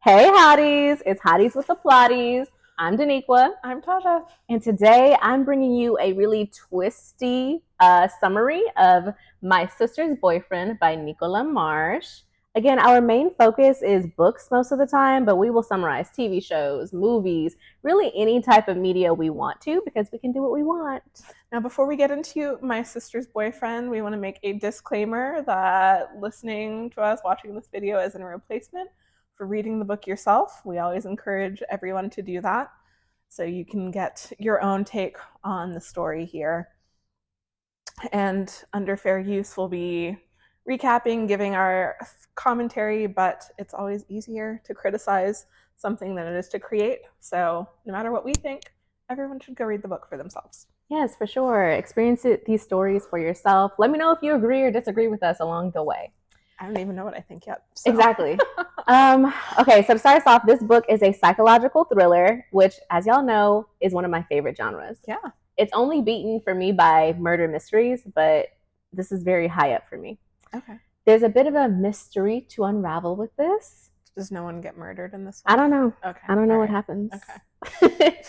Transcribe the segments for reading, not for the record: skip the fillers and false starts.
Hey hotties, it's Hotties with the Plotties. I'm Daniqua. I'm Tasha. And today I'm bringing you a really twisty summary of My Sister's Boyfriend by Nicola Marsh. Again, our main focus is books most of the time, but we will summarize TV shows, movies, really any type of media we want to because we can do what we want. Now, before we get into My Sister's Boyfriend, we want to make a disclaimer that listening to us, watching this video isn't a replacement for reading the book yourself. We always encourage everyone to do that so you can get your own take on the story here. And under fair use, we'll be recapping, giving our commentary, but it's always easier to criticize something than it is to create. So no matter what we think, everyone should go read the book for themselves. Yes, for sure. Experience these stories for yourself. Let me know if you agree or disagree with us along the way. I don't even know what I think yet. So. Exactly. Okay, so to start us off, this book is a psychological thriller, which, as y'all know, is one of my favorite genres. Yeah. It's only beaten for me by murder mysteries, but this is very high up for me. Okay. There's a bit of a mystery to unravel with this. Does no one get murdered in this one? I don't know. Okay. I don't know what happens. Okay.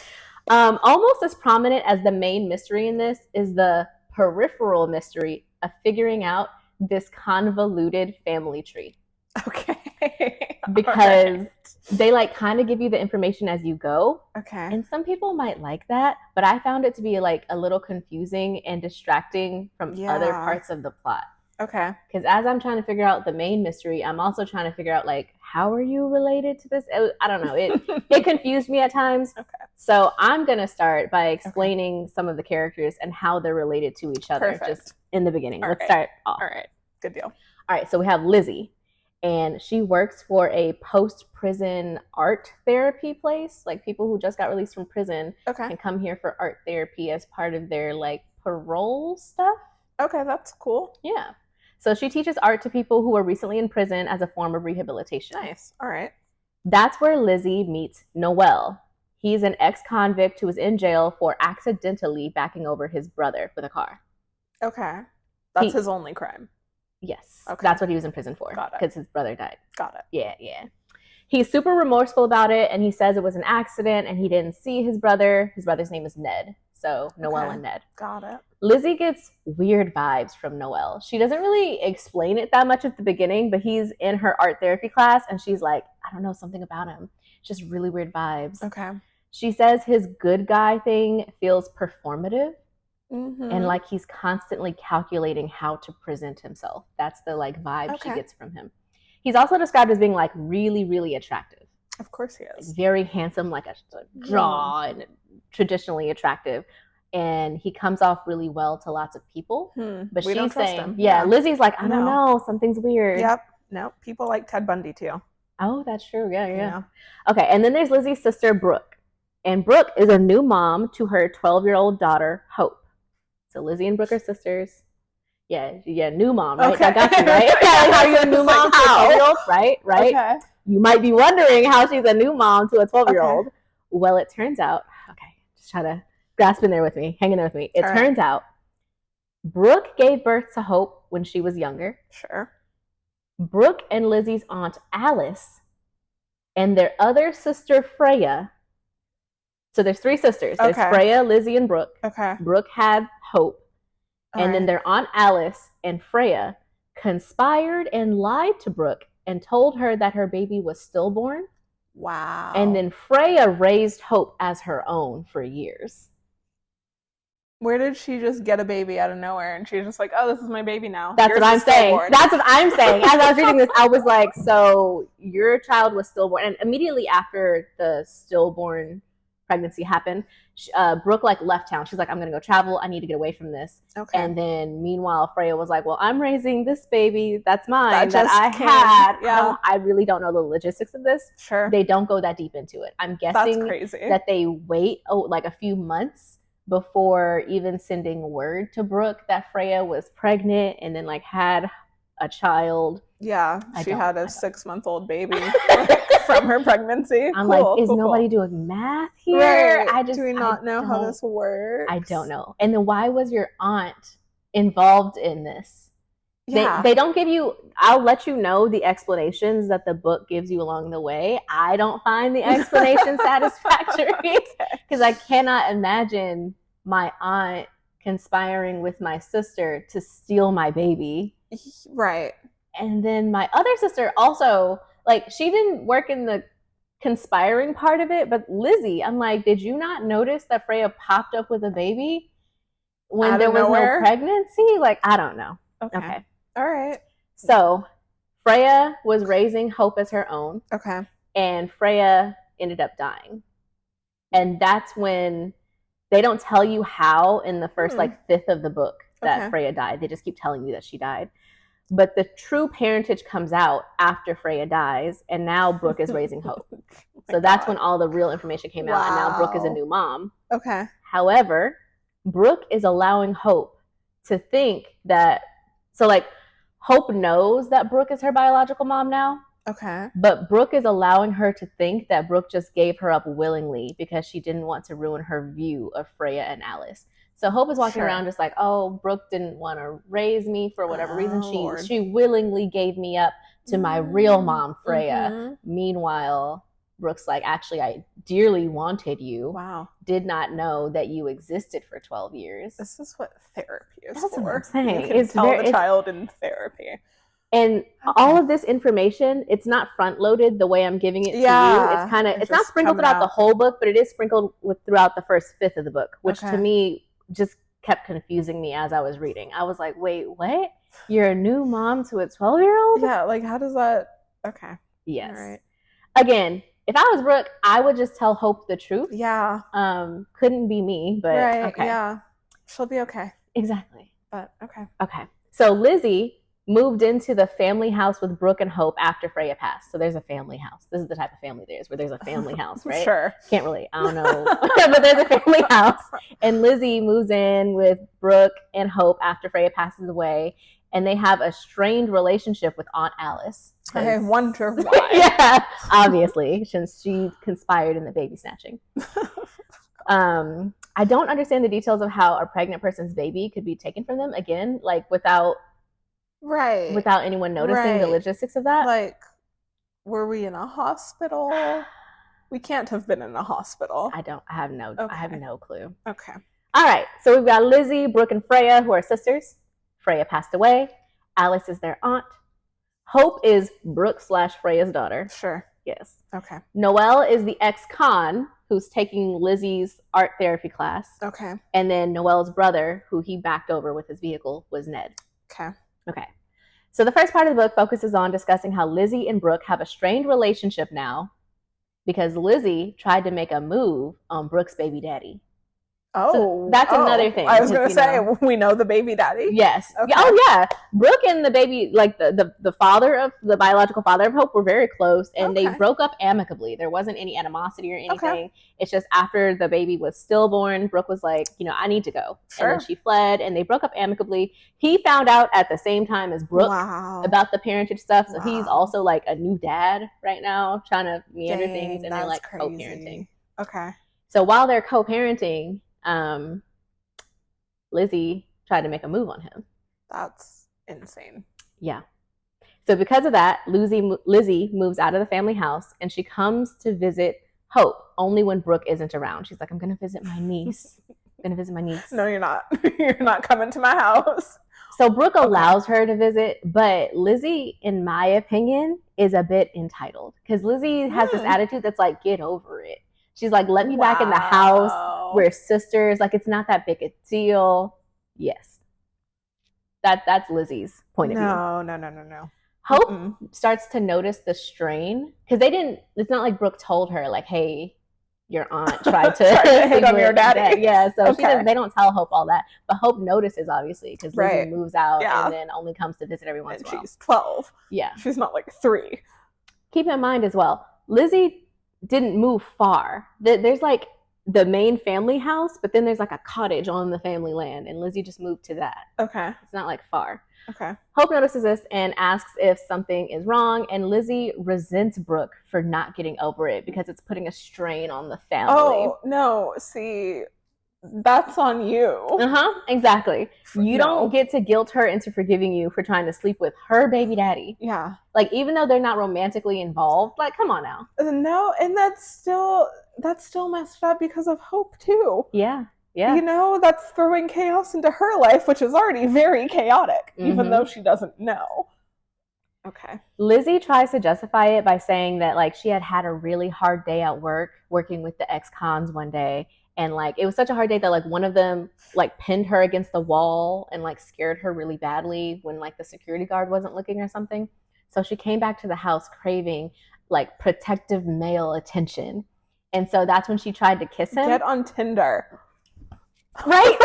Almost as prominent as the main mystery in this is the peripheral mystery of figuring out this convoluted family tree. Okay. Because they like kind of give you the information as you go. Okay. And some people might like that, but I found it to be like a little confusing and distracting from other parts of the plot. Okay. Because as I'm trying to figure out the main mystery, I'm also trying to figure out like, how are you related to this? I don't know. It confused me at times. Okay. So I'm going to start by explaining some of the characters and how they're related to each other. Perfect. Just in the beginning. All Let's right. start off. All right. Good deal. All right. So we have Lizzie. And she works for a post-prison art therapy place. Like people who just got released from prison can come here for art therapy as part of their like parole stuff. Okay, that's cool. Yeah. So she teaches art to people who were recently in prison as a form of rehabilitation. Nice. All right. That's where Lizzie meets Noel. He's an ex-convict who was in jail for accidentally backing over his brother with a car. Okay. That's his only crime. Yes. Okay. That's what he was in prison for. Got it. Because his brother died. Got it. Yeah. He's super remorseful about it, and he says it was an accident, and he didn't see his brother. His brother's name is Ned. So Noel and Ned. Got it. Lizzie gets weird vibes from Noel. She doesn't really explain it that much at the beginning, but he's in her art therapy class, and she's like, I don't know, something about him. Just really weird vibes. Okay. She says his good guy thing feels performative. Mm-hmm. And like he's constantly calculating how to present himself. That's the like vibe she gets from him. He's also described as being like really, really attractive. Of course he is. Very handsome, like a draw and traditionally attractive. And he comes off really well to lots of people. But she's saying, Lizzie's like, I don't know, something's weird. Yep. No, people like Ted Bundy too. Oh, that's true. Yeah. Okay, and then there's Lizzie's sister, Brooke. And Brooke is a new mom to her 12-year-old daughter, Hope. So Lizzie and Brooke are sisters. Yeah, new mom, right? Okay. I got you, right? How are you a new mom to a 12-year-old? Right? Okay. You might be wondering how she's a new mom to a 12-year-old. Okay. Well, it turns out, just try to grasp in there with me, hang in there with me. It turns out Brooke gave birth to Hope when she was younger. Sure. Brooke and Lizzie's aunt Alice and their other sister Freya. So there's three sisters. There's Freya, Lizzie, and Brooke. Okay. Brooke had Hope. And then their aunt Alice and Freya conspired and lied to Brooke and told her that her baby was stillborn. Wow. And then Freya raised Hope as her own for years. Where did she just get a baby out of nowhere? And she's just like, oh, this is my baby now. That's what I'm saying. That's what I'm saying. As I was reading this, I was like, so your child was stillborn. And immediately after the stillborn pregnancy happened, Brooke like left town. She's like, I'm gonna go travel. I need to get away from this. Okay. And then meanwhile, Freya was like, well, I'm raising this baby that's mine that I had. Yeah. I really don't know the logistics of this. Sure. They don't go that deep into it. I'm guessing that they wait like a few months before even sending word to Brooke that Freya was pregnant and then like had a child. Yeah, she had a 6-month-old baby from her pregnancy. I'm like, is nobody doing math here? Right. Do we not know how this works? I don't know. And then why was your aunt involved in this? Yeah. They don't give you, I'll let you know the explanations that the book gives you along the way. I don't find the explanation satisfactory because I cannot imagine my aunt conspiring with my sister to steal my baby. Right. And then my other sister also, like, she didn't work in the conspiring part of it, but Lizzie, I'm like, did you not notice that Freya popped up with a baby when there was no pregnancy? Like, I don't know. Okay. All right. So Freya was raising Hope as her own. Okay. And Freya ended up dying. And that's when they don't tell you how in the first like fifth of the book that Freya died. They just keep telling you that she died. But the true parentage comes out after Freya dies, and now Brooke is raising Hope. So that's when all the real information came out, and now Brooke is a new mom. Okay. However, Brooke is allowing Hope to think that, so like, Hope knows that Brooke is her biological mom now. Okay. But Brooke is allowing her to think that Brooke just gave her up willingly because she didn't want to ruin her view of Freya and Alice. So Hope is walking around just like, oh, Brooke didn't want to raise me for whatever reason. She willingly gave me up to my real mom, Freya. Meanwhile, Brooke's like, actually, I dearly wanted you. Wow. Did not know that you existed for 12 years. This is what therapy is That's for. what I'm saying. You can tell the child in therapy. And all of this information, it's not front loaded the way I'm giving it to you. It's kind of, it's not sprinkled throughout the whole book, but it is sprinkled throughout the first fifth of the book, which to me just kept confusing me as I was reading. I was like, wait, what? You're a new mom to a 12-year-old? Yeah, like how does that? Okay. Yes. All right. Again, if I was Brooke, I would just tell Hope the truth. Yeah. Couldn't be me, but okay. Yeah. She'll be okay. Exactly. But okay. Okay. So Lizzie moved into the family house with Brooke and Hope after Freya passed. So there's a family house. This is the type of family there is, where there's a family house, right? Sure. Can't relate. I don't know. But there's a family house. And Lizzie moves in with Brooke and Hope after Freya passes away. And they have a strained relationship with Aunt Alice. I wonder why. Yeah, obviously, since she conspired in the baby snatching. I don't understand the details of how a pregnant person's baby could be taken from them, again, like without anyone noticing the logistics of that. Like, were we in a hospital? We can't have been in a hospital. I have no clue. Okay. All right. So we've got Lizzie, Brooke, and Freya, who are sisters. Freya passed away. Alice is their aunt. Hope is Brooke/Freya's daughter. Sure. Yes. Okay. Noelle is the ex-con who's taking Lizzie's art therapy class. Okay. And then Noelle's brother, who he backed over with his vehicle, was Ned. Okay. Okay. So the first part of the book focuses on discussing how Lizzie and Brooke have a strained relationship now because Lizzie tried to make a move on Brooke's baby daddy. Oh, so that's another thing. I was going to say, we know the baby daddy. Yes. Okay. Oh, yeah. Brooke and the baby, like the father of the biological father of Hope, were very close, and they broke up amicably. There wasn't any animosity or anything. Okay. It's just after the baby was stillborn, Brooke was like, I need to go. Sure. And then she fled, and they broke up amicably. He found out at the same time as Brooke about the parentage stuff, so he's also like a new dad right now, trying to meander things, and they're like co-parenting. Okay. So while they're co-parenting, Lizzie tried to make a move on him. That's insane. Yeah. So because of that, Lizzie moves out of the family house, and she comes to visit Hope only when Brooke isn't around. She's like, I'm going to visit my niece. No, you're not. You're not coming to my house. So Brooke allows her to visit, but Lizzie, in my opinion, is a bit entitled because Lizzie has this attitude that's like, get over it. She's like, let me back in the house. We're sisters. Like, it's not that big a deal. Yes. That's Lizzie's point of view. No. Hope starts to notice the strain because it's not like Brooke told her, like, hey, your aunt tried to hit on your daddy. Yeah, so they don't tell Hope all that. But Hope notices, obviously, because Lizzie moves out and then only comes to visit every once in a while. She's 12. Yeah. She's not like 3. Keep in mind as well, Lizzie didn't move far. There's like the main family house, but then there's like a cottage on the family land, and Lizzie just moved to that. Okay. It's not like far. Okay. Hope notices this and asks if something is wrong, and Lizzie resents Brooke for not getting over it because it's putting a strain on the family. Oh, no. See, That's on you. Uh-huh, exactly. You don't get to guilt her into forgiving you for trying to sleep with her baby daddy. Yeah. Like, even though they're not romantically involved, like, come on now. No, and that's still messed up because of Hope too. Yeah. Yeah. You know, that's throwing chaos into her life, which is already very chaotic, even though she doesn't know. Okay. Lizzie tries to justify it by saying that, like, she had a really hard day at work, working with the ex-cons one day. And, like, it was such a hard day that, like, one of them, like, pinned her against the wall and, like, scared her really badly when, like, the security guard wasn't looking or something. So she came back to the house craving, like, protective male attention. And so that's when she tried to kiss him. Get on Tinder. Right?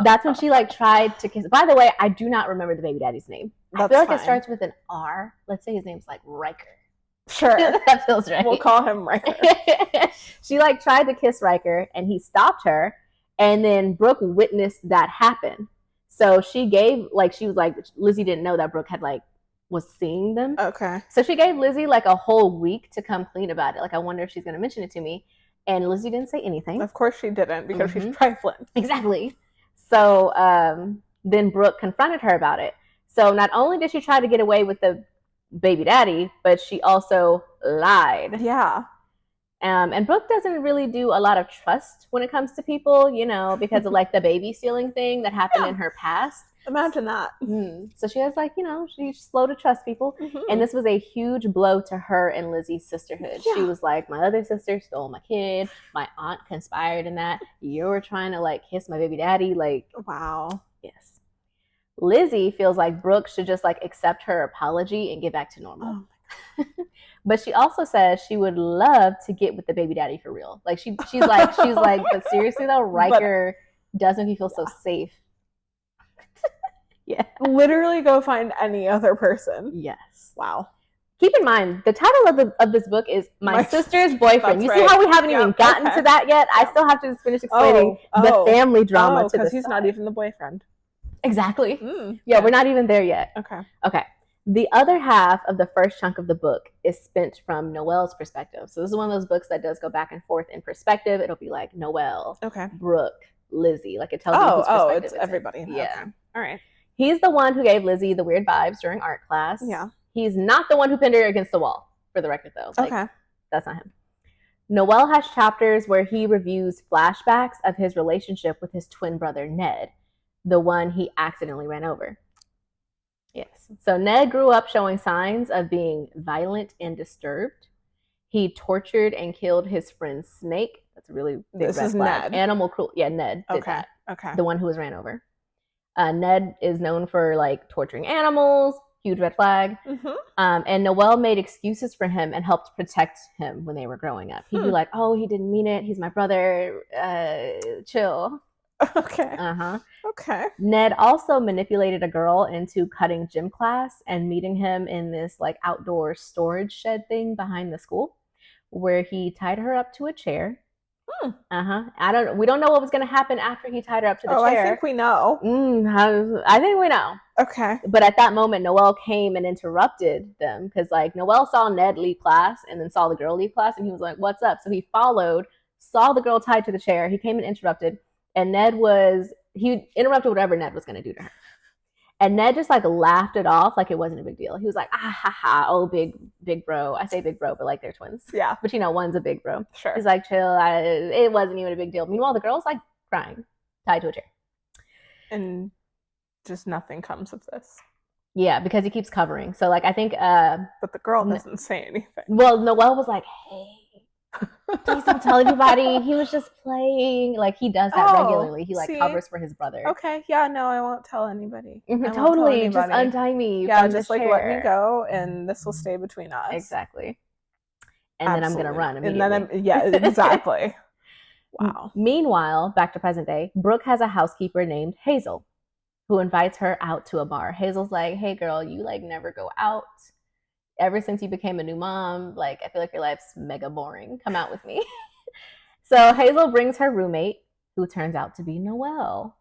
That's when she, like, tried to kiss. By the way, I do not remember the baby daddy's name. I feel like it starts with an R. Let's say his name's, like, Riker. Sure. That feels right. We'll call him Riker. She, like, tried to kiss Riker, and he stopped her, and then Brooke witnessed that happen. So she gave, like, she was like, Lizzie didn't know that Brooke had, like, was seeing them. Okay. So she gave Lizzie, like, a whole week to come clean about it. Like, I wonder if she's going to mention it to me. And Lizzie didn't say anything. Of course she didn't, because she's trifling. Exactly. So then Brooke confronted her about it. So not only did she try to get away with the baby daddy, but she also lied. Yeah. And Brooke doesn't really do a lot of trust when it comes to people, you know, because of, like, the baby stealing thing that happened in her past. Imagine that. So she was like, you know, she's slow to trust people. And this was a huge blow to her and Lizzie's sisterhood. Yeah. She was like, my other sister stole my kid. My aunt conspired in that. You were trying to, like, kiss my baby daddy. Like, wow. Yes. Lizzie feels like Brooke should just, like, accept her apology and get back to normal. Oh my God. But she also says she would love to get with the baby daddy for real. Like, she's like, but seriously though, Riker does make you feel so safe. Yeah. Literally go find any other person. Yes. Wow. Keep in mind, the title of this book is My Sister's Boyfriend. You see how we haven't even gotten to that yet? I still have to just finish explaining the family drama to because he's not even the boyfriend. Exactly. Yeah, we're not even there yet. Okay. The other half of the first chunk of the book is spent from Noelle's perspective. So this is one of those books that does go back and forth in perspective. It'll be like Noelle, Brooke, Lizzie. Like, it tells you whose perspective it's everybody. Yeah. All right. He's the one who gave Lizzie the weird vibes during art class. Yeah. He's not the one who pinned her against the wall, for the record, though. Like, that's not him. Noelle has chapters where he reviews flashbacks of his relationship with his twin brother, Ned, the one he accidentally ran over. Yes. So Ned grew up showing signs of being violent and disturbed. He tortured and killed his friend Snake. That's a really big red flag. Ned. Animal cruelty. Yeah, Ned did that. Okay. The one who was ran over. Ned is known for, like, torturing animals. Huge red flag. And Noelle made excuses for him and helped protect him when they were growing up. He'd be like, oh, he didn't mean it. He's my brother. Chill. Okay. Okay. Ned also manipulated a girl into cutting gym class and meeting him in this, like, outdoor storage shed thing behind the school, where he tied her up to a chair. We don't know what was going to happen after he tied her up to the chair. I think we know. I think we know. Okay. But at that moment, Noelle came and interrupted them because, like, Noelle saw Ned leave class and then saw the girl leave class, and he was like, what's up? So he followed, saw the girl tied to the chair. He came and interrupted, and he interrupted whatever Ned was going to do to her. And Ned just, like, laughed it off like it wasn't a big deal. He was like, oh, big bro. I say big bro, but, like, they're twins. Yeah. But, you know, one's a big bro. Sure. He's like, chill. It wasn't even a big deal. Meanwhile, the girl's, like, crying, tied to a chair. And just nothing comes of this. Yeah, because he keeps covering. So, like, I think... but the girl doesn't say anything. Well, Noelle was like, hey, please don't tell anybody. He was just playing. Like, he does that regularly. He, like, covers for his brother. Okay, yeah, no, I won't tell anybody. Totally, just untie me. Yeah, just, like, let me go, and this will stay between us. Exactly. And then I'm going to run immediately. And then yeah, exactly. Wow. Meanwhile, back to present day, Brooke has a housekeeper named Hazel who invites her out to a bar. Hazel's like, hey, girl, you, like, never go out. Ever since you became a new mom, like, I feel like your life's mega boring. Come out with me. So Hazel brings her roommate, who turns out to be Noelle.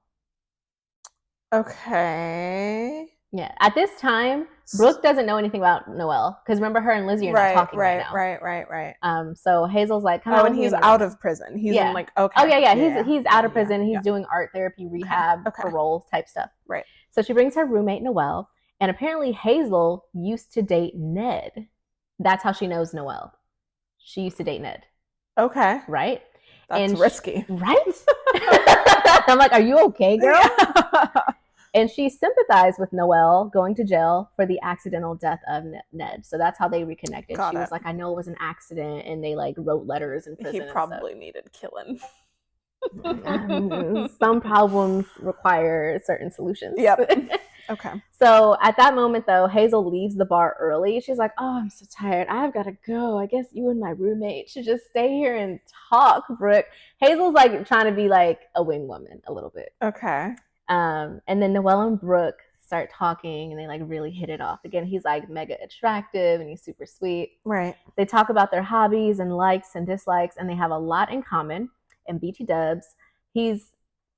Okay. Yeah. At this time, Brooke doesn't know anything about Noelle because remember, her and Lizzie are not talking right now. Right. So Hazel's like, come out. Oh, and he's out of prison. He's in like, okay. Oh yeah. He's out of prison. He's doing art therapy, rehab, parole type stuff. Right. So she brings her roommate Noelle, and apparently Hazel used to date Ned. That's how she knows Noelle. She used to date Ned. Okay. Right? That's risky. Right? I'm like, are you okay, girl? Yeah. And she sympathized with Noelle going to jail for the accidental death of Ned. So that's how they reconnected. She was like, I know it was an accident, and they like wrote letters in prison. He probably needed killing. Some problems require certain solutions. Yep. Okay. So at that moment, though, Hazel leaves the bar early. She's like, oh, I'm so tired. I've got to go. I guess you and my roommate should just stay here and talk, Brooke. Hazel's like trying to be like a wing woman a little bit. Okay. And then Noelle and Brooke start talking, and they like really hit it off. Again, he's like mega attractive and he's super sweet. Right. They talk about their hobbies and likes and dislikes, and they have a lot in common. And BT Dubs, he's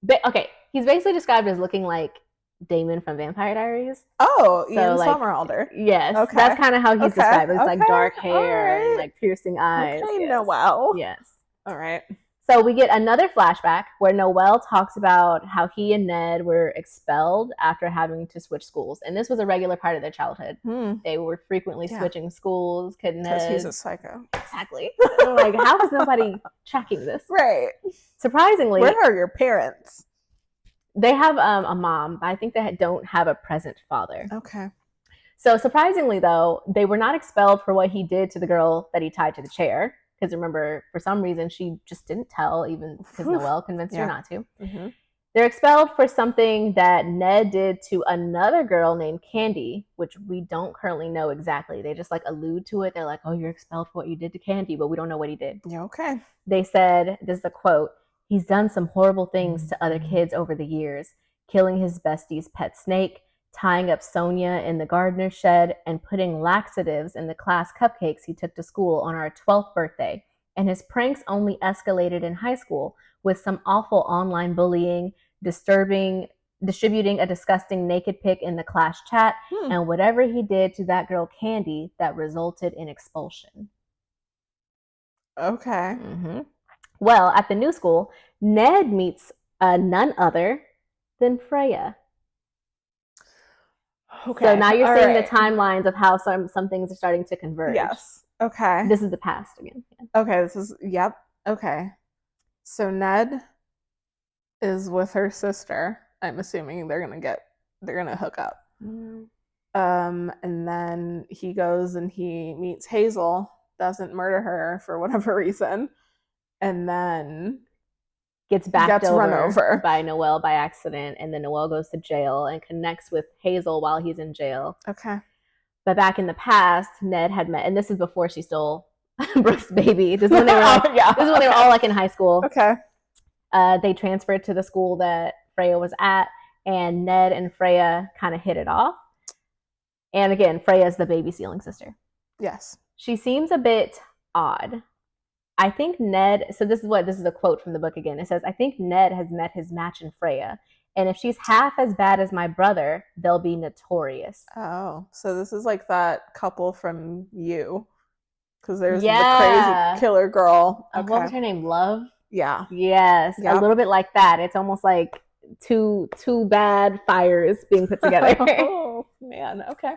basically described as looking like Damon from Vampire Diaries. Oh, so Ian like, Somerhalder. Yes, okay. That's kind of how he's described. It's like dark hair and like piercing eyes. Okay, yes. Noelle. Yes. All right. So we get another flashback where Noelle talks about how he and Ned were expelled after having to switch schools. And this was a regular part of their childhood. They were frequently switching schools. Because he's a psycho. Exactly. Like, how is nobody tracking this? Right. Surprisingly. Where are your parents? They have a mom, but I think they don't have a present father. Okay. So surprisingly, though, they were not expelled for what he did to the girl that he tied to the chair. Because remember, for some reason, she just didn't tell, even because Noelle convinced her not to. Mm-hmm. They're expelled for something that Ned did to another girl named Candy, which we don't currently know exactly. They just like allude to it. They're like, oh, you're expelled for what you did to Candy, but we don't know what he did. Yeah, okay. They said, this is a quote, he's done some horrible things to other kids over the years, killing his bestie's pet snake, tying up Sonia in the gardener's shed, and putting laxatives in the class cupcakes he took to school on our 12th birthday. And his pranks only escalated in high school with some awful online bullying, distributing a disgusting naked pic in the class chat, and whatever he did to that girl Candy that resulted in expulsion. Okay. Mm-hmm. Well, at the new school, Ned meets none other than Freya. Okay. So now you're seeing the timelines of how some things are starting to converge. Yes. Okay. This is the past again. Yeah. Okay. Yep. Okay. So Ned is with her sister. I'm assuming they're gonna hook up. Mm. And then he goes and he meets Hazel, doesn't murder her for whatever reason, and then gets run over by Noelle by accident, and then Noelle goes to jail and connects with Hazel while he's in jail. Okay. But back in the past, Ned had met, and this is before she stole Brooke's baby. This is when they were all, this is when they were all like in high school. Okay. They transferred to the school that Freya was at, and Ned and Freya kind of hit it off. And again, Freya is the baby stealing sister. Yes. She seems a bit odd. I think Ned, so this is a quote from the book again. It says, I think Ned has met his match in Freya. And if she's half as bad as my brother, they'll be notorious. Oh, so this is like that couple from You. Because there's the crazy killer girl. Okay. What was her name? Love? Yeah. Yes. Yep. A little bit like that. It's almost like two bad fires being put together. Oh, man. Okay.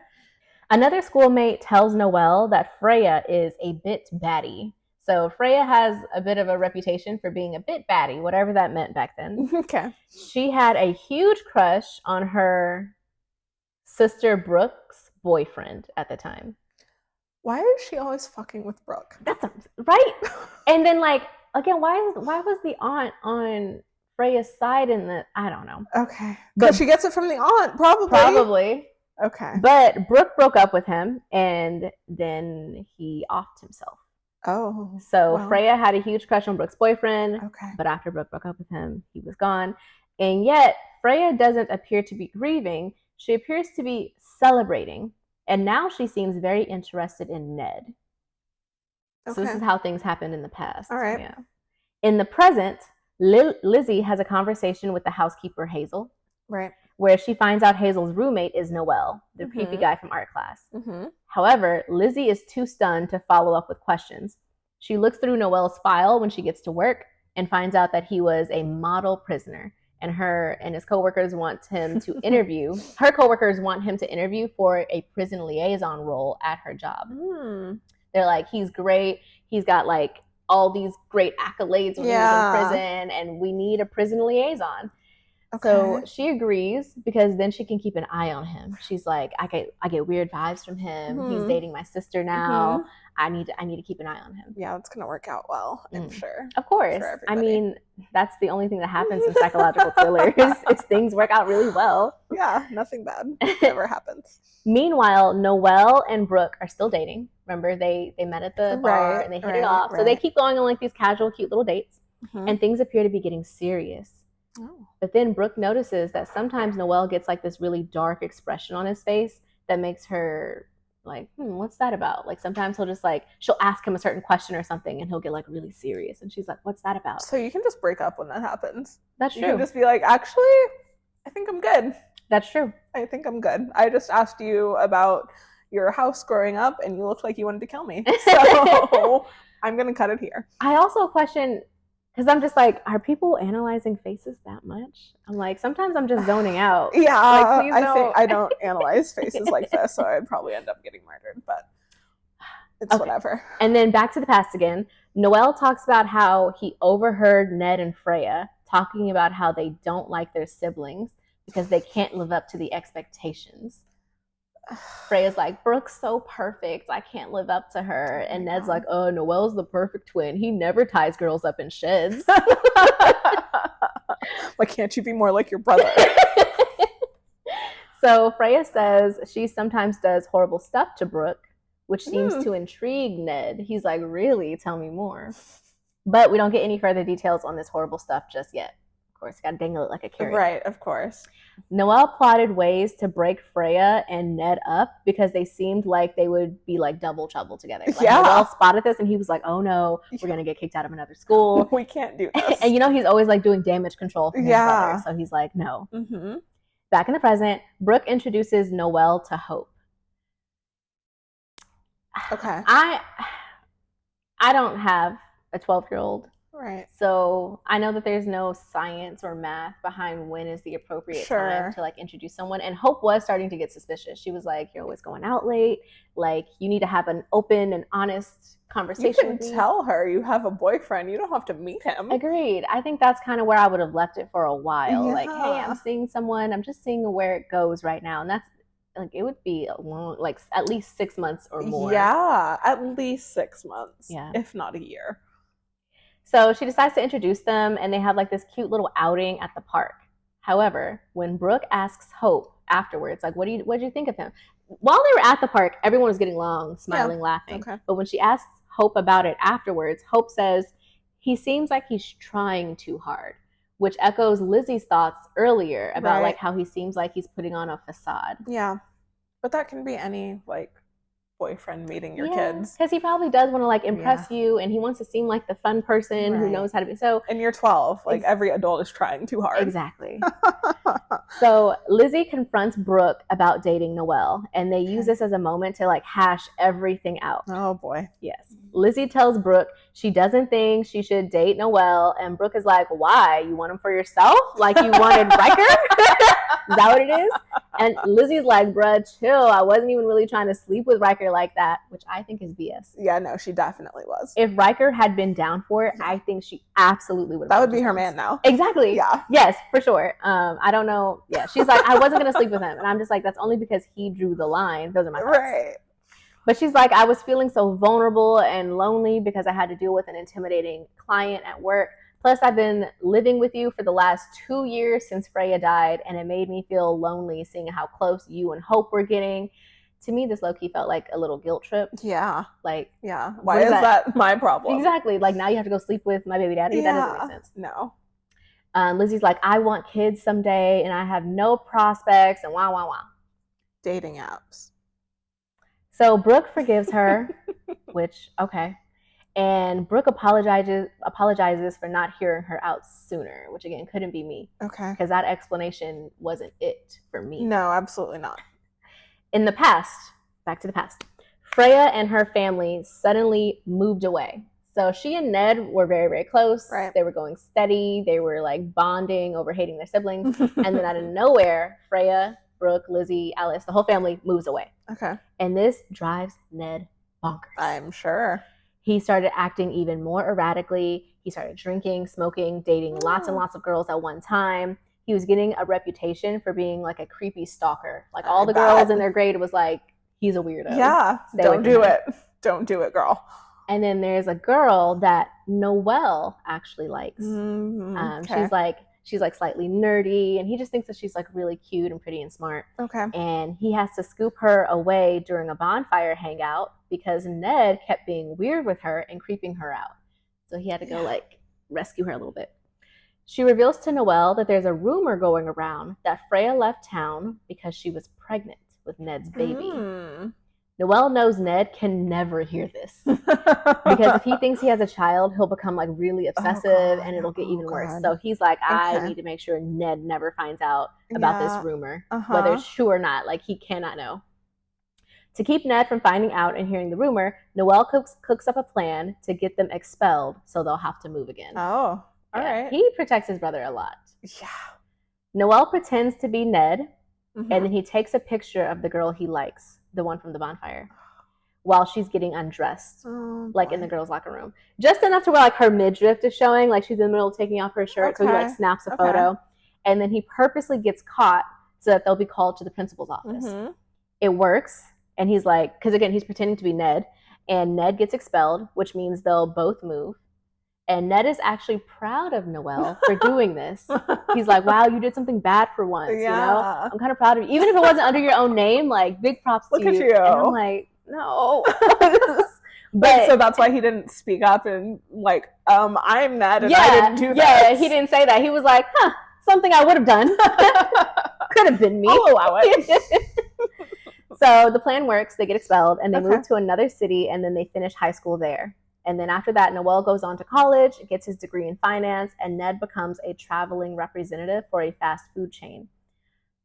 Another schoolmate tells Noelle that Freya is a bit batty. So Freya has a bit of a reputation for being a bit batty, whatever that meant back then. Okay. She had a huge crush on her sister Brooke's boyfriend at the time. Why is she always fucking with Brooke? That's right. And then like again, why was the aunt on Freya's side in the I don't know. Okay. But she gets it from the aunt, probably. Probably. Okay. But Brooke broke up with him, and then he offed himself. Oh. So Freya had a huge crush on Brooke's boyfriend. Okay. But after Brooke broke up with him, he was gone. And yet, Freya doesn't appear to be grieving. She appears to be celebrating. And now she seems very interested in Ned. Okay. So this is how things happened in the past. All right. Yeah. In the present, Lizzie has a conversation with the housekeeper, Hazel. Right. where she finds out Hazel's roommate is Noel, the creepy guy from art class. However, Lizzie is too stunned to follow up with questions. She looks through Noel's file when she gets to work and finds out that he was a model prisoner. And her and his coworkers want him to interview. Her coworkers want him to interview for a prison liaison role at her job. They're like, he's great. He's got like all these great accolades when he was in prison, and we need a prison liaison. Okay. So she agrees because then she can keep an eye on him. She's like, I get weird vibes from him. He's dating my sister now. I need to keep an eye on him. Yeah, it's gonna work out well, I'm sure. Of course. I mean, that's the only thing that happens in psychological thrillers is things work out really well. Yeah, nothing bad ever happens. Meanwhile, Noel and Brooke are still dating. Remember, they met at the bar and they hit it off. So they keep going on like these casual, cute little dates, and things appear to be getting serious. But then Brooke notices that sometimes Noel gets like this really dark expression on his face that makes her like, what's that about? Like sometimes she'll ask him a certain question or something and he'll get like really serious. And she's like, what's that about? So you can just break up when that happens. That's true. You can just be like, actually, I think I'm good. That's true. I think I'm good. I just asked you about your house growing up and you looked like you wanted to kill me. So I'm going to cut it here. I also question, because I'm just like, are people analyzing faces that much? I'm like, sometimes I'm just zoning out. Yeah, like, please I think I don't analyze faces like this, so I'd probably end up getting murdered, but it's whatever. And then back to the past again. Noel talks about how he overheard Ned and Freya talking about how they don't like their siblings because they can't live up to the expectations. Freya's like, Brooke's so perfect. I can't live up to her. And Ned's like, oh, Noel's the perfect twin. He never ties girls up in sheds. Like, can't you be more like your brother? So Freya says she sometimes does horrible stuff to Brooke, which seems to intrigue Ned. He's like, really? Tell me more. But we don't get any further details on this horrible stuff just yet. Of course, got to dangle it like a carrot. Right, of course. Noel plotted ways to break Freya and Ned up because they seemed like they would be like double trouble together. Like, Noel spotted this and he was like, oh no, we're going to get kicked out of another school. We can't do this. And he's always like doing damage control for his brother. So he's like, no. Back in the present, Brooke introduces Noel to Hope. Okay. I don't have a 12-year-old. Right. So I know that there's no science or math behind when is the appropriate time to like introduce someone. And Hope was starting to get suspicious. She was like, you're always going out late. Like, you need to have an open and honest conversation. You can tell her you have a boyfriend. You don't have to meet him. Agreed. I think that's kind of where I would have left it for a while. Like, hey, I'm seeing someone. I'm just seeing where it goes right now. And that's like, it would be a long, like at least 6 months or more. Yeah, at least 6 months. Yeah. If not a year. So she decides to introduce them, and they have like this cute little outing at the park. However, when Brooke asks Hope afterwards, like, what did you think of him? While they were at the park, everyone was getting along, smiling, laughing. Okay. But when she asks Hope about it afterwards, Hope says, he seems like he's trying too hard, which echoes Lizzie's thoughts earlier about like how he seems like he's putting on a facade. Yeah. But that can be any like boyfriend meeting your kids, because he probably does want to like impress you, and he wants to seem like the fun person who knows how to be. So, and you're 12, like every adult is trying too hard. Exactly. So Lizzie confronts Brooke about dating Noel, and they use this as a moment to like hash everything out. Oh boy. Yes. Lizzie tells Brooke she doesn't think she should date Noel, and Brooke is like, why? You want him for yourself? Like you wanted Riker? Is that what it is? And Lizzie's like, bruh, chill. I wasn't even really trying to sleep with Riker like that, which I think is BS. Yeah, no, she definitely was. If Riker had been down for it, I think she absolutely would have. That would be her man now. Exactly. Yeah. Yes, for sure. I don't know. Yeah, she's like, I wasn't going to sleep with him. And I'm just like, that's only because he drew the line. Those are my thoughts. Right. But she's like, I was feeling so vulnerable and lonely because I had to deal with an intimidating client at work. Plus, I've been living with you for the last 2 years since Freya died, and it made me feel lonely seeing how close you and Hope were getting. To me, this low-key felt like a little guilt trip. Yeah. Like, yeah. Why is that my problem? Exactly. Like, now you have to go sleep with my baby daddy? Yeah. That doesn't make sense. No. Lizzie's like, I want kids someday, and I have no prospects, and wah, wah, wah. Dating apps. So Brooke forgives her, which, okay. And Brooke apologizes for not hearing her out sooner, which again couldn't be me. Okay. Because that explanation wasn't it for me. No, absolutely not. In the past, back to the past, Freya and her family suddenly moved away. So she and Ned were very, very close. Right. They were going steady. They were like bonding over hating their siblings. And then out of nowhere, Freya, Brooke, Lizzie, Alice, the whole family moves away. Okay. And this drives Ned bonkers. I'm sure. He started acting even more erratically. He started drinking, smoking, dating lots and lots of girls at one time. He was getting a reputation for being like a creepy stalker. Like all the girls in their grade was like, he's a weirdo. Yeah, don't do it. Don't do it, girl. And then there's a girl that Noelle actually likes. Okay. She's like slightly nerdy, and he just thinks that she's like really cute and pretty and smart. Okay. And he has to scoop her away during a bonfire hangout because Ned kept being weird with her and creeping her out. So he had to go like rescue her a little bit. She reveals to Noelle that there's a rumor going around that Freya left town because she was pregnant with Ned's baby. Noelle knows Ned can never hear this because if he thinks he has a child, he'll become like really obsessive and it'll get even worse. So he's like, I need to make sure Ned never finds out about this rumor, whether it's true or not. Like he cannot know. To keep Ned from finding out and hearing the rumor, Noelle cooks up a plan to get them expelled so they'll have to move again. Oh, all right. He protects his brother a lot. Yeah. Noelle pretends to be Ned, and then he takes a picture of the girl he likes, the one from the bonfire, while she's getting undressed, in the girls' locker room. Just enough to where like her midriff is showing, like she's in the middle of taking off her shirt, so he like snaps a photo. And then he purposely gets caught so that they'll be called to the principal's office. It works, and he's like, because again, he's pretending to be Ned, and Ned gets expelled, which means they'll both move. And Ned is actually proud of Noelle for doing this. He's like, wow, you did something bad for once, you know? I'm kind of proud of you. Even if it wasn't under your own name, like, big props to you. Look at you. And I'm like, no. But so that's why he didn't speak up and like, I'm Ned and I didn't do that. Yeah, he didn't say that. He was like, something I would have done. Could have been me. I'll allow it. So the plan works. They get expelled and they move to another city and then they finish high school there. And then after that, Noelle goes on to college, gets his degree in finance, and Ned becomes a traveling representative for a fast food chain.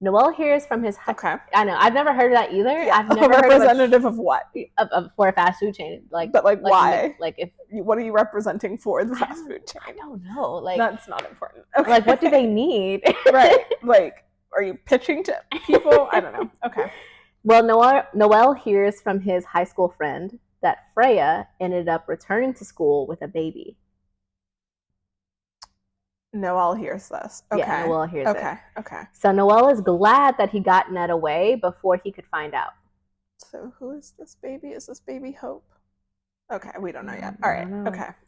Noelle hears from his... I know. I've never heard of that either. Yeah. I've never representative of what? For a fast food chain. But why? If what are you representing for the fast food chain? I don't know. Like that's not important. Like what do they need? Right. Like, are you pitching to people? I don't know. Okay. Well, Noelle hears from his high school friend that Freya ended up returning to school with a baby. Noelle hears this. Okay. Yeah, Noelle hears it. Okay. So Noelle is glad that he got Ned away before he could find out. So who is this baby? Is this baby Hope? Okay, we don't know yet. All right.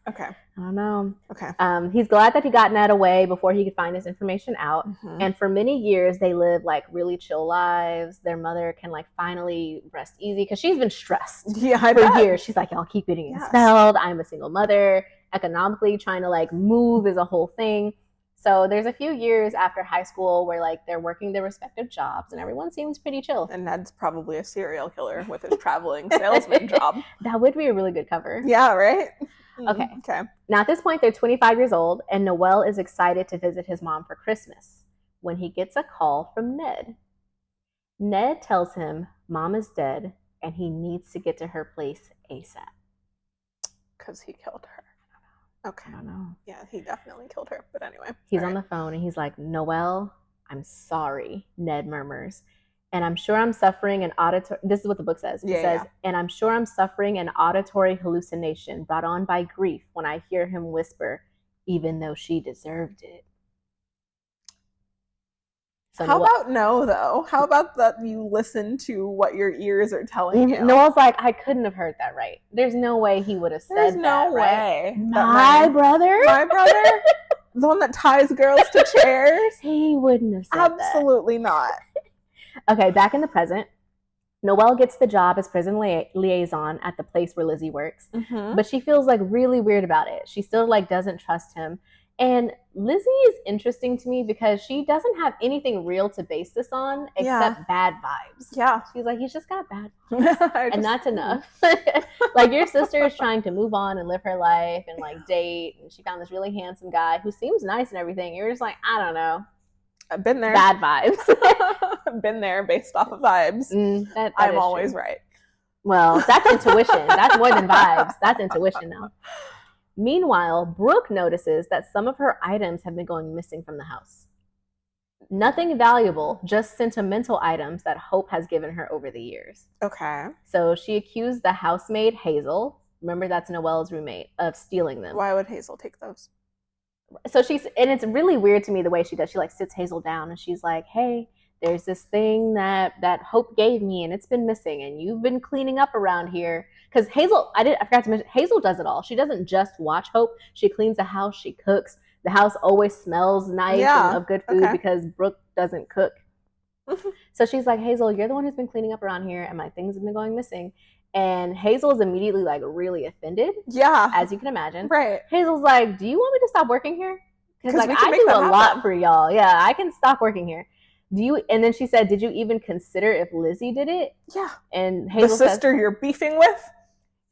Okay. I don't know. Okay. He's glad that he got Ned away before he could find this information out. And for many years, they live like really chill lives. Their mother can like finally rest easy because she's been stressed for years. She's like, I'll keep getting expelled. I'm a single mother. Economically, trying to like move is a whole thing. So there's a few years after high school where like they're working their respective jobs and everyone seems pretty chill. And Ned's probably a serial killer with his traveling salesman job. That would be a really good cover. Yeah, right? Okay. Now at this point, they're 25 years old and Noelle is excited to visit his mom for Christmas when he gets a call from Ned. Ned tells him Mom is dead and he needs to get to her place ASAP. Because he killed her. Okay. I don't know. Yeah, he definitely killed her. But anyway. He's on the phone and he's like, Noelle, I'm sorry, Ned murmurs. And I'm sure I'm suffering an auditory... This is what the book says. It says, and I'm sure I'm suffering an auditory hallucination brought on by grief when I hear him whisper, even though she deserved it. So how about no, though? How about that you listen to what your ears are telling you? Noelle's like, I couldn't have heard that right. There's no way he would have said that. There's no way. My brother? My brother? The one that ties girls to chairs? He wouldn't have said that. Absolutely not. Okay, back in the present, Noelle gets the job as prison liaison at the place where Lizzie works, but she feels like really weird about it. She still like doesn't trust him. And Lizzie is interesting to me because she doesn't have anything real to base this on except bad vibes. Yeah. She's like, he's just got bad vibes. And that's enough. Like, your sister is trying to move on and live her life and like date, and she found this really handsome guy who seems nice and everything. You're just like, I don't know. I've been there. Bad vibes. I've been there based off of vibes. That I'm always true. Right. Well, that's intuition. That's more than vibes. That's intuition now. Meanwhile, Brooke notices that some of her items have been going missing from the house. Nothing valuable, just sentimental items that Hope has given her over the years. Okay. So she accused the housemaid, Hazel, remember that's Noelle's roommate, of stealing them. Why would Hazel take those? So and it's really weird to me the way she does. She like sits Hazel down and she's like, hey, there's this thing that Hope gave me and it's been missing and you've been cleaning up around here. Because Hazel, I forgot to mention, Hazel does it all. She doesn't just watch Hope. She cleans the house, she cooks. The house always smells nice and of good food because Brooke doesn't cook. So she's like, Hazel, you're the one who's been cleaning up around here and my things have been going missing. And Hazel is immediately like really offended. Yeah. As you can imagine. Right. Hazel's like, do you want me to stop working here? Because like I do a lot for y'all. Yeah, I can stop working here. And then she said, did you even consider if Lizzie did it? Yeah. And Hazel the sister you're beefing with?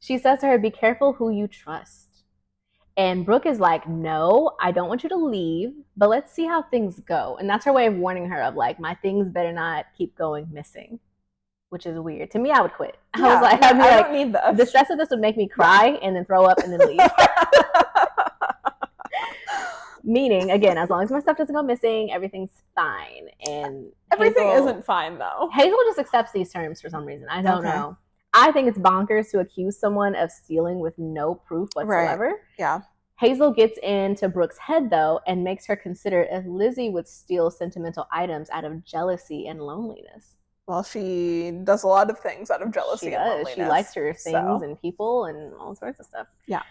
She says to her, be careful who you trust. And Brooke is like, no, I don't want you to leave, but let's see how things go. And that's her way of warning her of like, my things better not keep going missing, which is weird. To me, I would quit. Yeah, I was like, I don't need this. The stress of this would make me cry and then throw up and then leave. Meaning, again, as long as my stuff doesn't go missing, everything's fine. And everything isn't fine, though. Hazel just accepts these terms for some reason. I don't know. I think it's bonkers to accuse someone of stealing with no proof whatsoever. Right. Yeah. Hazel gets into Brooke's head, though, and makes her consider if Lizzie would steal sentimental items out of jealousy and loneliness. Well, she does a lot of things out of jealousy and loneliness. She likes her things and people and all sorts of stuff. Yeah.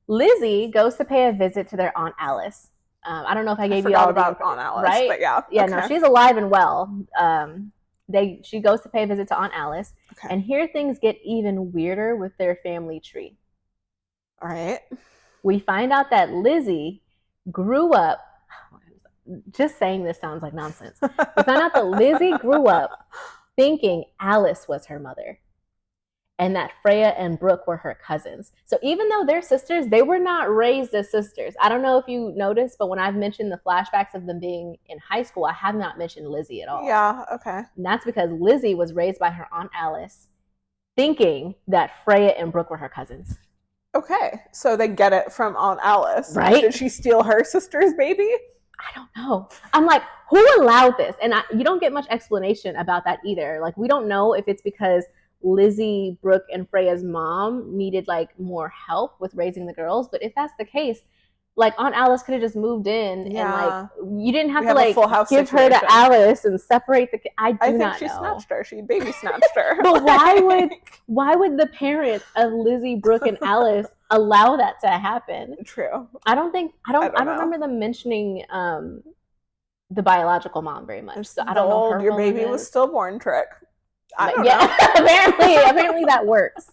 Lizzie goes to pay a visit to their Aunt Alice. I don't know if I gave you all about Aunt Alice, right? But yeah. Yeah, no, she's alive and well. She goes to pay a visit to Aunt Alice. Okay. And here things get even weirder with their family tree. All right. We find out that Lizzie grew up, just saying this sounds like nonsense. We find out that Lizzie grew up thinking Alice was her mother and that Freya and Brooke were her cousins. So even though they're sisters, they were not raised as sisters. I don't know if you noticed, but when I've mentioned the flashbacks of them being in high school, I have not mentioned Lizzie at all. Yeah, okay. And that's because Lizzie was raised by her Aunt Alice thinking that Freya and Brooke were her cousins. Okay, so they get it from Aunt Alice. Right? Did she steal her sister's baby? I don't know. I'm like, who allowed this? And you don't get much explanation about that either. Like, we don't know if it's because Lizzie, Brooke, and Freya's mom needed like more help with raising the girls. But if that's the case, like Aunt Alice could have just moved in and like you didn't have to like give her to Alice and separate the I think she snatched her. She baby snatched her. But why would the parents of Lizzie, Brooke, and Alice allow that to happen? True. I don't remember them mentioning the biological mom very much. So I don't know her your baby was stillborn trick. I don't know. apparently that works.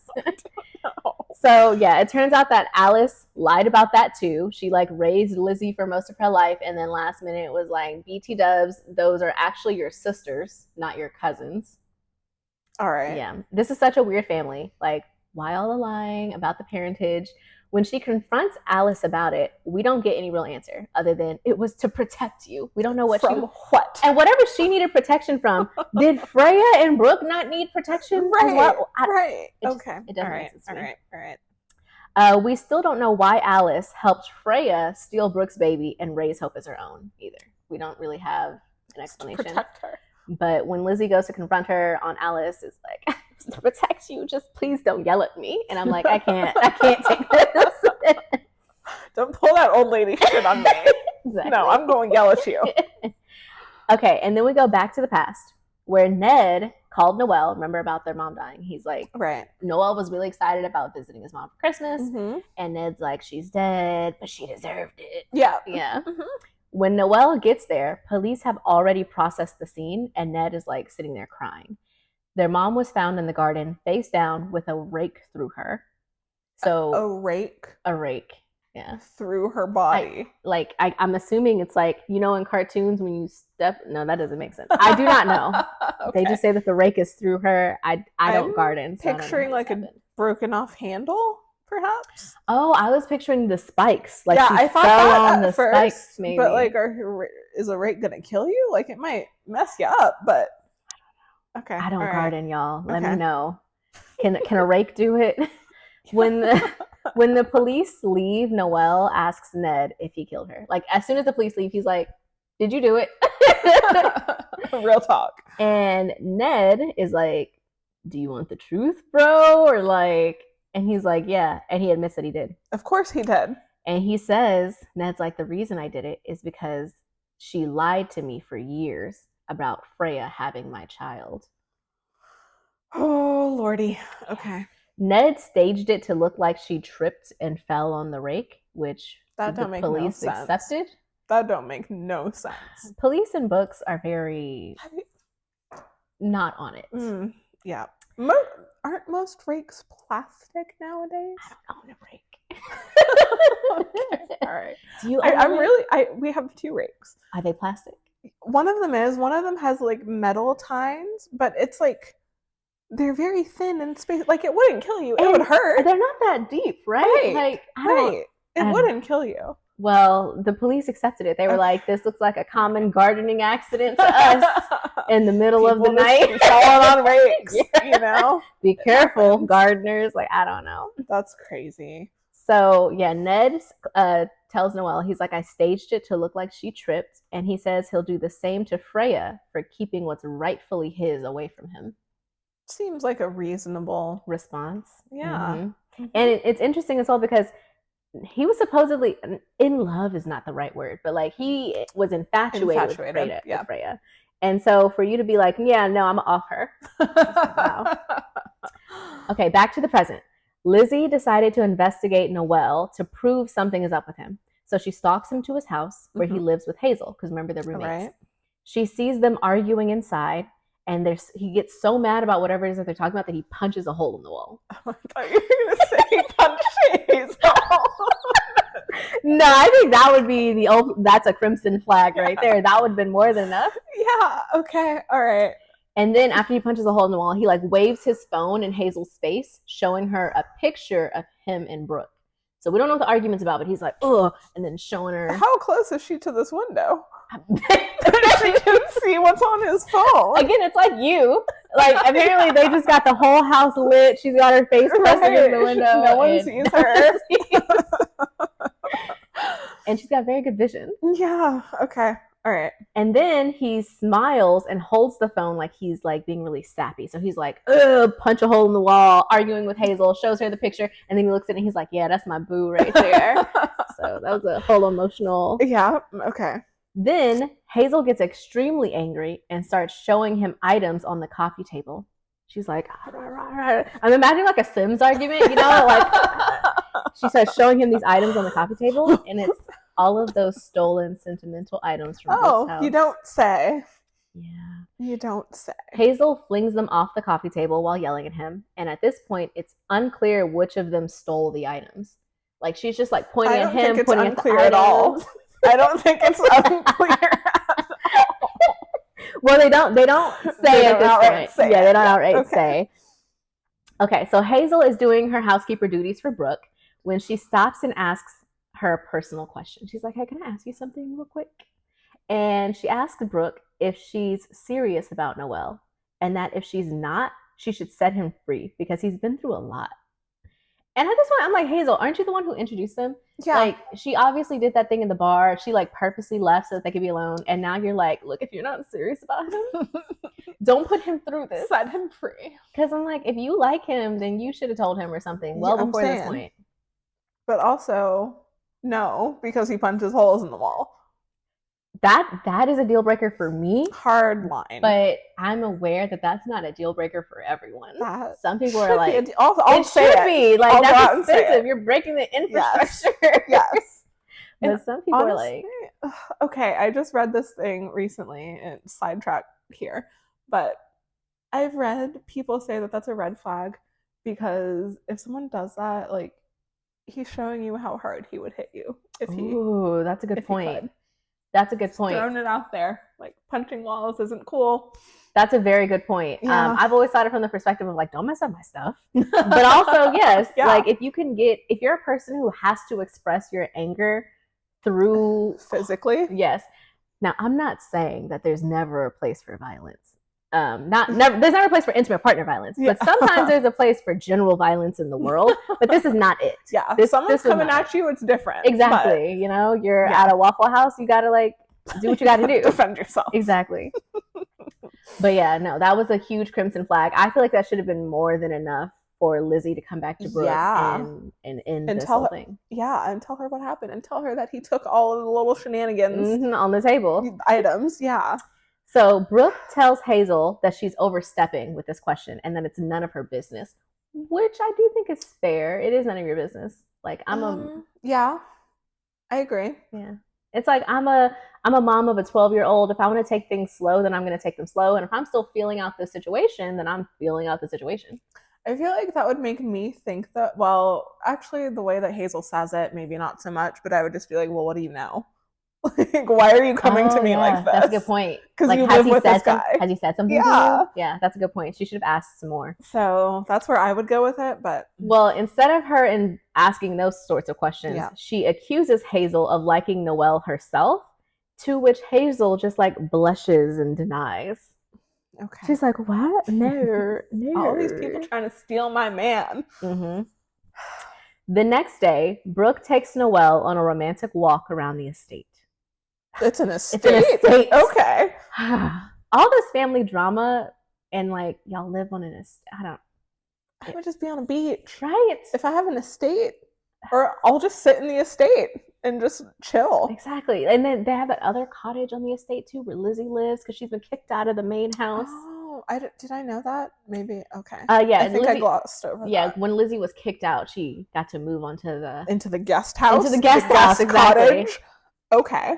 So yeah, it turns out that Alice lied about that too. She like raised Lizzie for most of her life, and then last minute was like, BT dubs, those are actually your sisters, not your cousins. All right. Yeah, this is such a weird family. Like, why all the lying about the parentage? When she confronts Alice about it, we don't get any real answer other than it was to protect you. We don't know what what. And whatever she needed protection from, did Freya and Brooke not need protection? Right. Well? Right. It doesn't make sense to me. All right. We still don't know why Alice helped Freya steal Brooke's baby and raise Hope as her own either. We don't really have an explanation. To protect her. But when Lizzie goes to confront her, Aunt Alice is like, to protect you, just please don't yell at me. And I'm like, I can't take this. Don't pull that old lady shit on me. Exactly. No, I'm going to yell at you. Okay, and then we go back to the past where Ned called Noelle. Remember about their mom dying? He's like, right. Noelle was really excited about visiting his mom for Christmas. Mm-hmm. And Ned's like, she's dead, but she deserved it. Yeah. Yeah. Mm-hmm. When Noelle gets there, police have already processed the scene, and Ned is like sitting there crying. Their mom was found in the garden, face down, with a rake through her. So a rake? A rake. Yeah. through her body. I'm assuming it's like, you know, in cartoons when you step. No, that doesn't make sense. I do not know. Okay. They just say that the rake is through her. I I'm don't garden, so I don't know picturing how like this a happened. broken off handle, perhaps. Oh, I was picturing the spikes. Like Yeah, she I thought fell that on at the first, spikes, maybe. but like, is a rake gonna kill you? Like, it might mess you up, but okay. I don't all right. garden, y'all. Let Okay. me know. Can a rake do it? When the police leave, Noelle asks Ned if he killed her. Like, as soon as the police leave, he's like, "Did you do it?" Real talk. And Ned is like, "Do you want the truth, bro?" Or like, and he's like, "Yeah." And he admits that he did. Of course he did. And he says, Ned's like, "The reason I did it is because she lied to me for years about Freya having my child." Oh, Lordy. Okay. Ned staged it to look like she tripped and fell on the rake, which That the don't make police no sense. accepted. That don't make no sense. Police in books are very not on it. Yeah. Aren't most rakes plastic nowadays? I don't own a rake. Okay. All right. Do you? We have 2 rakes. Are they plastic? One of them has like metal tines, but it's like they're very thin and space. Like, it wouldn't kill you. It would hurt. They're not that deep, right? Like, It wouldn't kill you. Well, the police accepted it. They were like, "This looks like a common gardening accident to us in the middle of the night, falling on rakes." You know, be careful, gardeners. Like, I don't know. That's crazy. So yeah, Ned tells Noelle, he's like, "I staged it to look like she tripped," and he says he'll do the same to Freya for keeping what's rightfully his away from him. Seems like a reasonable response. Yeah. And it's interesting as well because he was supposedly in love is not the right word, but like he was infatuated. With Freya. And so for you to be like, "Yeah, no, I'm off her." Wow. Okay, back to the present. Lizzie decided to investigate Noelle to prove something is up with him. So she stalks him to his house where he lives with Hazel, because remember they're roommates. Right. She sees them arguing inside, and he gets so mad about whatever it is that they're talking about that he punches a hole in the wall. I thought you were going to say he punched Hazel. No, I think that would be that's a crimson flag right there. That would have been more than enough. Yeah, okay, all right. And then after he punches a hole in the wall, he like waves his phone in Hazel's face, showing her a picture of him and Brooke. So we don't know what the argument's about, but he's like, "Ugh," and then showing her. How close is she to this window? She can see what's on his phone. Again, it's like you. Like, apparently they just got the whole house lit. She's got her face pressed against the window. No one sees her. And she's got very good vision. Yeah, okay. All right. And then he smiles and holds the phone like he's like being really sappy. So he's like, "Ugh," punch a hole in the wall, arguing with Hazel, shows her the picture, and then he looks at it and he's like, "Yeah, that's my boo right there." So that was a whole emotional. Yeah, okay. Then Hazel gets extremely angry and starts showing him items on the coffee table. She's like, I'm imagining like a Sims argument, you know, like she starts showing him these items on the coffee table, and it's all of those stolen sentimental items from Brooke's house. You don't say. Yeah. You don't say. Hazel flings them off the coffee table while yelling at him, and at this point, it's unclear which of them stole the items. Like, she's just like pointing at him, pointing at the at all. I don't think it's unclear at all. Well, they don't say at this point. Yeah, they don't outright say. Okay, so Hazel is doing her housekeeper duties for Brooke when she stops and asks her a personal question. She's like, "Hey, can I ask you something real quick?" And she asks Brooke if she's serious about Noelle, and that if she's not, she should set him free because he's been through a lot. And at this point, I'm like, "Hazel, aren't you the one who introduced him?" Yeah. Like, she obviously did that thing in the bar. She like purposely left so that they could be alone. And now you're like, "Look, if you're not serious about him, don't put him through this. Set him free." Because I'm like, if you like him, then you should have told him or something before this point. But also, no, because he punches holes in the wall. That is a deal breaker for me. Hard line. But I'm aware that that's not a deal breaker for everyone. Some people are like, it should be. Like, that's expensive. You're breaking the infrastructure. Yes. But some people are like... Okay, I just read this thing recently, and sidetrack here, but I've read people say that that's a red flag because if someone does that, like, he's showing you how hard he would hit you if he. Ooh, that's a good if he point. could. That's a good point. Throwing it out there, like punching walls isn't cool. That's a very good point. Yeah. I've always thought it from the perspective of like, don't mess up my stuff. But also, yes, Yeah. like if you're a person who has to express your anger through physically, yes. Now, I'm not saying that there's never a place for violence. There's never a place for intimate partner violence, but sometimes there's a place for general violence in the world. But this is not it. Yeah, someone's coming at you, it's different. Exactly. You know, you're at a Waffle House, you gotta like do what you gotta do. Defend yourself. Exactly. But yeah, no, that was a huge crimson flag. I feel like that should have been more than enough for Lizzie to come back to Brooke and end this whole thing. Yeah, and tell her what happened, and tell her that he took all of the little shenanigans on the table. Items, yeah. So Brooke tells Hazel that she's overstepping with this question and that it's none of her business, which I do think is fair. It is none of your business. Like yeah, I agree. Yeah. It's like I'm a mom of a 12-year-old. If I want to take things slow, then I'm going to take them slow. And if I'm still feeling out the situation, then I'm feeling out the situation. I feel like that would make me think that, well, actually the way that Hazel says it, maybe not so much, but I would just be like, well, what do you know? Like, why are you coming to me like this? That's a good point. Because like, you live with this guy. Has he said something to you? Yeah, that's a good point. She should have asked some more. So that's where I would go with it. But well, instead of her asking those sorts of questions, she accuses Hazel of liking Noelle herself, to which Hazel just like blushes and denies. Okay. She's like, what? No. All these people trying to steal my man. Mm-hmm. The next day, Brooke takes Noelle on a romantic walk around the estate. It's an estate? It's an estate. Okay. All this family drama and like y'all live on an estate. I would just be on a beach. Right? If I have an estate. Or I'll just sit in the estate and just chill. Exactly. And then they have that other cottage on the estate too where Lizzie lives because she's been kicked out of the main house. Oh, did I know that? Maybe. Okay. Yeah. I think I glossed over that. Yeah, when Lizzie was kicked out, she got to move onto into the guest house? Into the guest house, exactly. Cottage. Okay.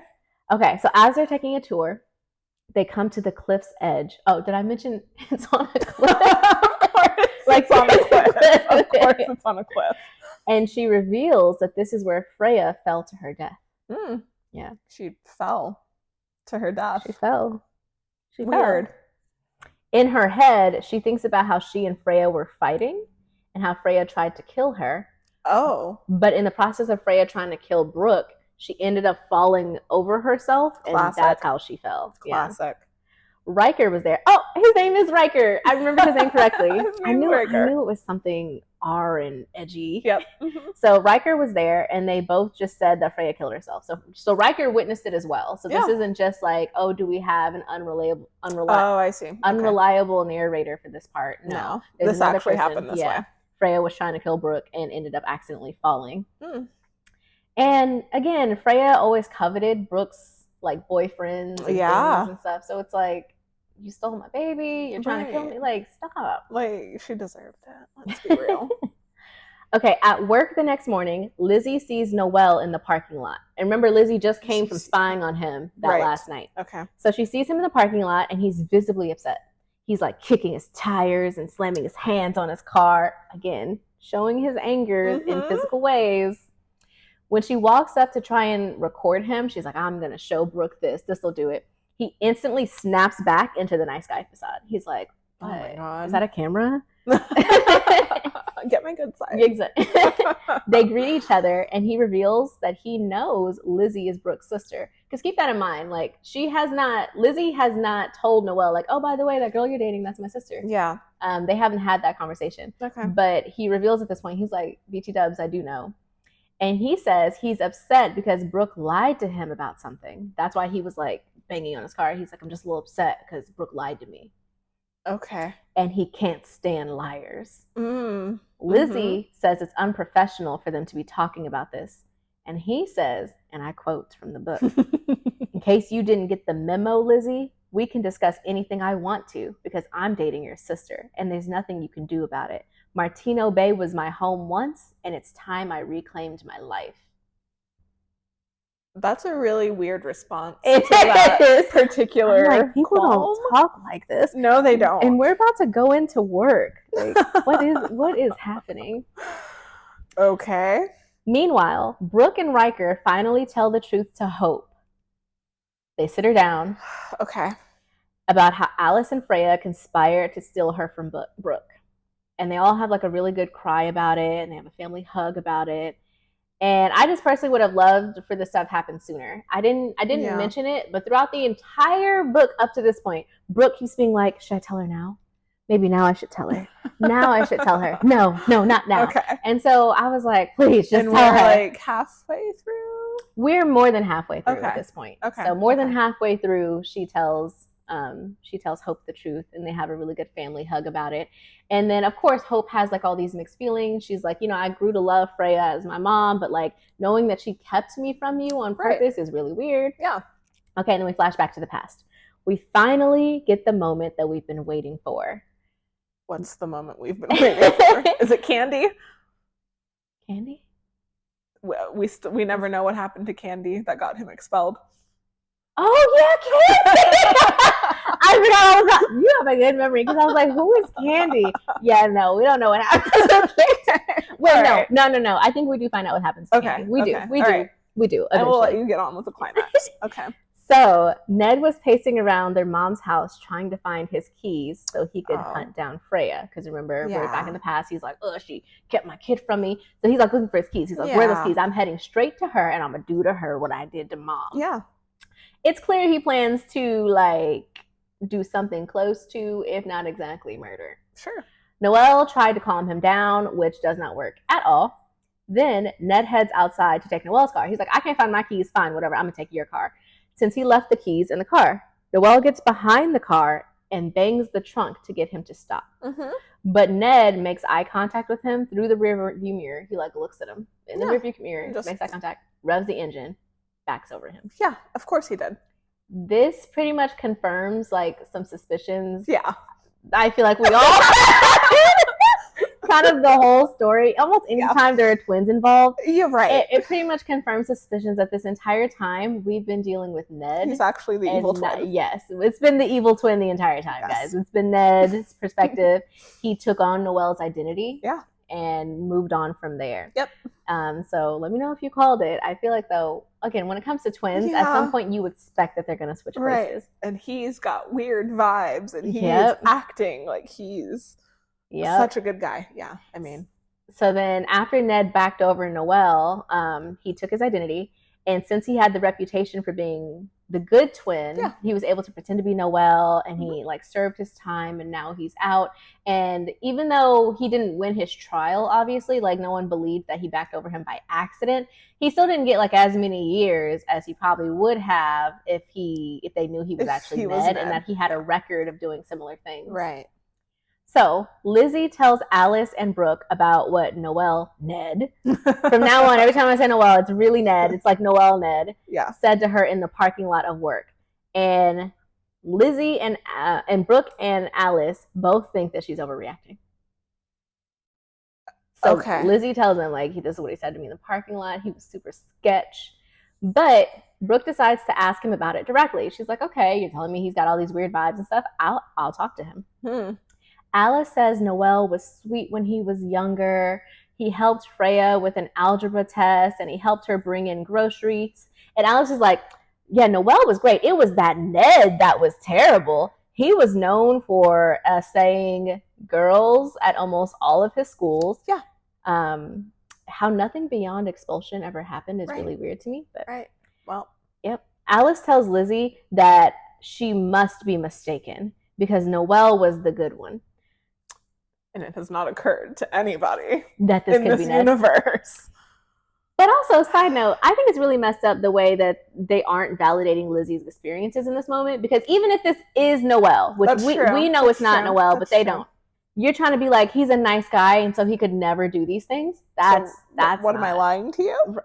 Okay, so as they're taking a tour, they come to the cliff's edge. Oh, did I mention it's on a cliff? Of course, like it's on a cliff. Of course, it's on a cliff. And she reveals that this is where Freya fell to her death. Yeah, she fell to her death. She fell. Weird. In her head, she thinks about how she and Freya were fighting, and how Freya tried to kill her. Oh. But in the process of Freya trying to kill Brooke, she ended up falling over herself, and that's how she fell. Classic. Yeah. Riker was there. Oh, his name is Riker. I remember his name correctly. I knew it was something R and edgy. Yep. So Riker was there, and they both just said that Freya killed herself. So Riker witnessed it as well. So this isn't just like, oh, do we have an unreliable narrator for this part? No, this actually happened this way. Freya was trying to kill Brooke and ended up accidentally falling. And again, Freya always coveted Brooke's like boyfriends and stuff. So it's like, you stole my baby, you're trying to kill me. Like, stop. Like, she deserved that. Let's be real. Okay, at work the next morning, Lizzie sees Noelle in the parking lot. And remember, Lizzie just came from spying on him that last night. Okay. So she sees him in the parking lot, and he's visibly upset. He's like kicking his tires and slamming his hands on his car. Again, showing his anger in physical ways. When she walks up to try and record him, she's like, I'm going to show Brooke this. This will do it. He instantly snaps back into the nice guy facade. He's like, what? Oh my God. Is that a camera? Get my good side. Exactly. They greet each other, and he reveals that he knows Lizzie is Brooke's sister. Because keep that in mind. Like, Lizzie has not told Noelle, like, oh, by the way, that girl you're dating, that's my sister. Yeah. They haven't had that conversation. Okay. But he reveals at this point, he's like, BT dubs, I do know. And he says he's upset because Brooke lied to him about something. That's why he was like banging on his car. He's like, I'm just a little upset because Brooke lied to me. Okay. And he can't stand liars. Lizzie says it's unprofessional for them to be talking about this. And he says, and I quote from the book, in case you didn't get the memo, Lizzie, we can discuss anything I want to because I'm dating your sister and there's nothing you can do about it. Martino Bay was my home once, and it's time I reclaimed my life. That's a really weird response to that particular like, people don't talk like this. No, they don't. And we're about to go into work. Like, what is happening? Okay. Meanwhile, Brooke and Riker finally tell the truth to Hope. They sit her down. Okay. About how Alice and Freya conspired to steal her from Brooke. And they all have like a really good cry about it, and they have a family hug about it. And I just personally would have loved for this stuff happen sooner. I didn't mention it, but throughout the entire book up to this point, Brooke keeps being like, should I tell her now? Maybe now I should tell her. Now I should tell her. No, not now. Okay. And so I was like, please just tell her. Like halfway through? We're more than halfway through at this point. Okay. So more than halfway through, she tells Hope the truth, and they have a really good family hug about it. And then of course Hope has like all these mixed feelings. She's like, I grew to love Freya as my mom, but like knowing that she kept me from you on purpose is really weird. Yeah. Okay, and then we flash back to the past. We finally get the moment that we've been waiting for. What's the moment we've been waiting for? Is it Candy? Candy? We never know what happened to Candy that got him expelled. Oh yeah, Candy! I forgot you have a good memory, because I was like, who is Candy? Yeah, no, we don't know what happens. Wait, right. No. I think we do find out what happens to Candy. We do. Right. We do. I will let you get on with the climax. Okay. So Ned was pacing around their mom's house trying to find his keys so he could hunt down Freya. Because remember, way back in the past, he's like, she kept my kid from me. So he's like looking for his keys. He's like, where are those keys? I'm heading straight to her, and I'm going to do to her what I did to mom. Yeah. It's clear he plans to like do something close to, if not exactly, murder. Sure. Noelle tried to calm him down, which does not work at all. Then Ned heads outside to take Noelle's car. He's like, I can't find my keys. Fine, whatever. I'm going to take your car. Since he left the keys in the car, Noelle gets behind the car and bangs the trunk to get him to stop. Mm-hmm. But Ned makes eye contact with him through the rear view mirror. He like looks at him in the rear view mirror, makes eye contact, revs the engine, backs over him. Yeah, of course he did. This pretty much confirms like some suspicions. Yeah. I feel like we all kind of the whole story. Almost anytime there are twins involved. You're right. It pretty much confirms suspicions that this entire time we've been dealing with Ned. He's actually the evil twin. Yes. It's been the evil twin the entire time, guys. It's been Ned's perspective. He took on Noelle's identity. Yeah. And moved on from there. Yep. So let me know if you called it. I feel like, though, again, when it comes to twins, at some point you expect that they're going to switch places. And he's got weird vibes, and he is acting like he's such a good guy. Yeah, I mean. So then after Ned backed over Noelle, he took his identity. And since he had the reputation for being the good twin, he was able to pretend to be Noelle, and he like served his time, and now he's out. And even though he didn't win his trial, obviously, like no one believed that he backed over him by accident, he still didn't get like as many years as he probably would have if they knew he was actually Ned, and that he had a record of doing similar things. Right. So Lizzie tells Alice and Brooke about what Ned, from now on, every time I say Noelle, it's really Ned. It's like Noelle Ned said to her in the parking lot of work. And Lizzie and Brooke and Alice both think that she's overreacting. So Lizzie tells him, like, this is what he said to me in the parking lot. He was super sketch. But Brooke decides to ask him about it directly. She's like, okay, you're telling me he's got all these weird vibes and stuff. I'll talk to him. Alice says Noelle was sweet when he was younger. He helped Freya with an algebra test, and he helped her bring in groceries. And Alice is like, yeah, Noelle was great. It was that Ned that was terrible. He was known for saying girls at almost all of his schools. Yeah. How nothing beyond expulsion ever happened is really weird to me. But well. Yep. Alice tells Lizzie that she must be mistaken because Noelle was the good one. And it has not occurred to anybody that this in could this be Ned. Universe. But also, side note, I think it's really messed up the way that they aren't validating Lizzie's experiences in this moment. Because even if this is Noelle, which we know it's not Noelle, but they don't. You're trying to be like, he's a nice guy, and so he could never do these things. That's what am I lying to you?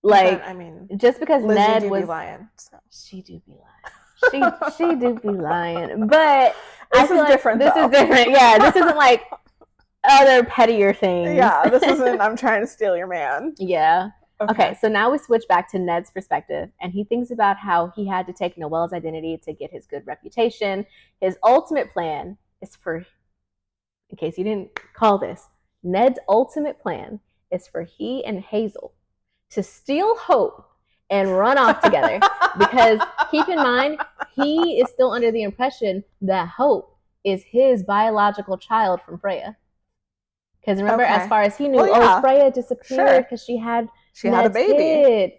Like, I mean, just because Lizzie Ned do was be lying, so. She do be lying. She do be lying, but this is different. This is different. Yeah, this isn't like other pettier things. Yeah, this isn't. I'm trying to steal your man. Yeah. Okay, so now we switch back to Ned's perspective, and he thinks about how he had to take Noelle's identity to get his good reputation. His ultimate plan is for, in case you didn't call this, Ned's ultimate plan is for he and Hazel to steal Hope and run off together. Because keep in mind, he is still under the impression that Hope is his biological child from Freya. Because remember, as far as he knew, Freya disappeared because she had a baby. Kid.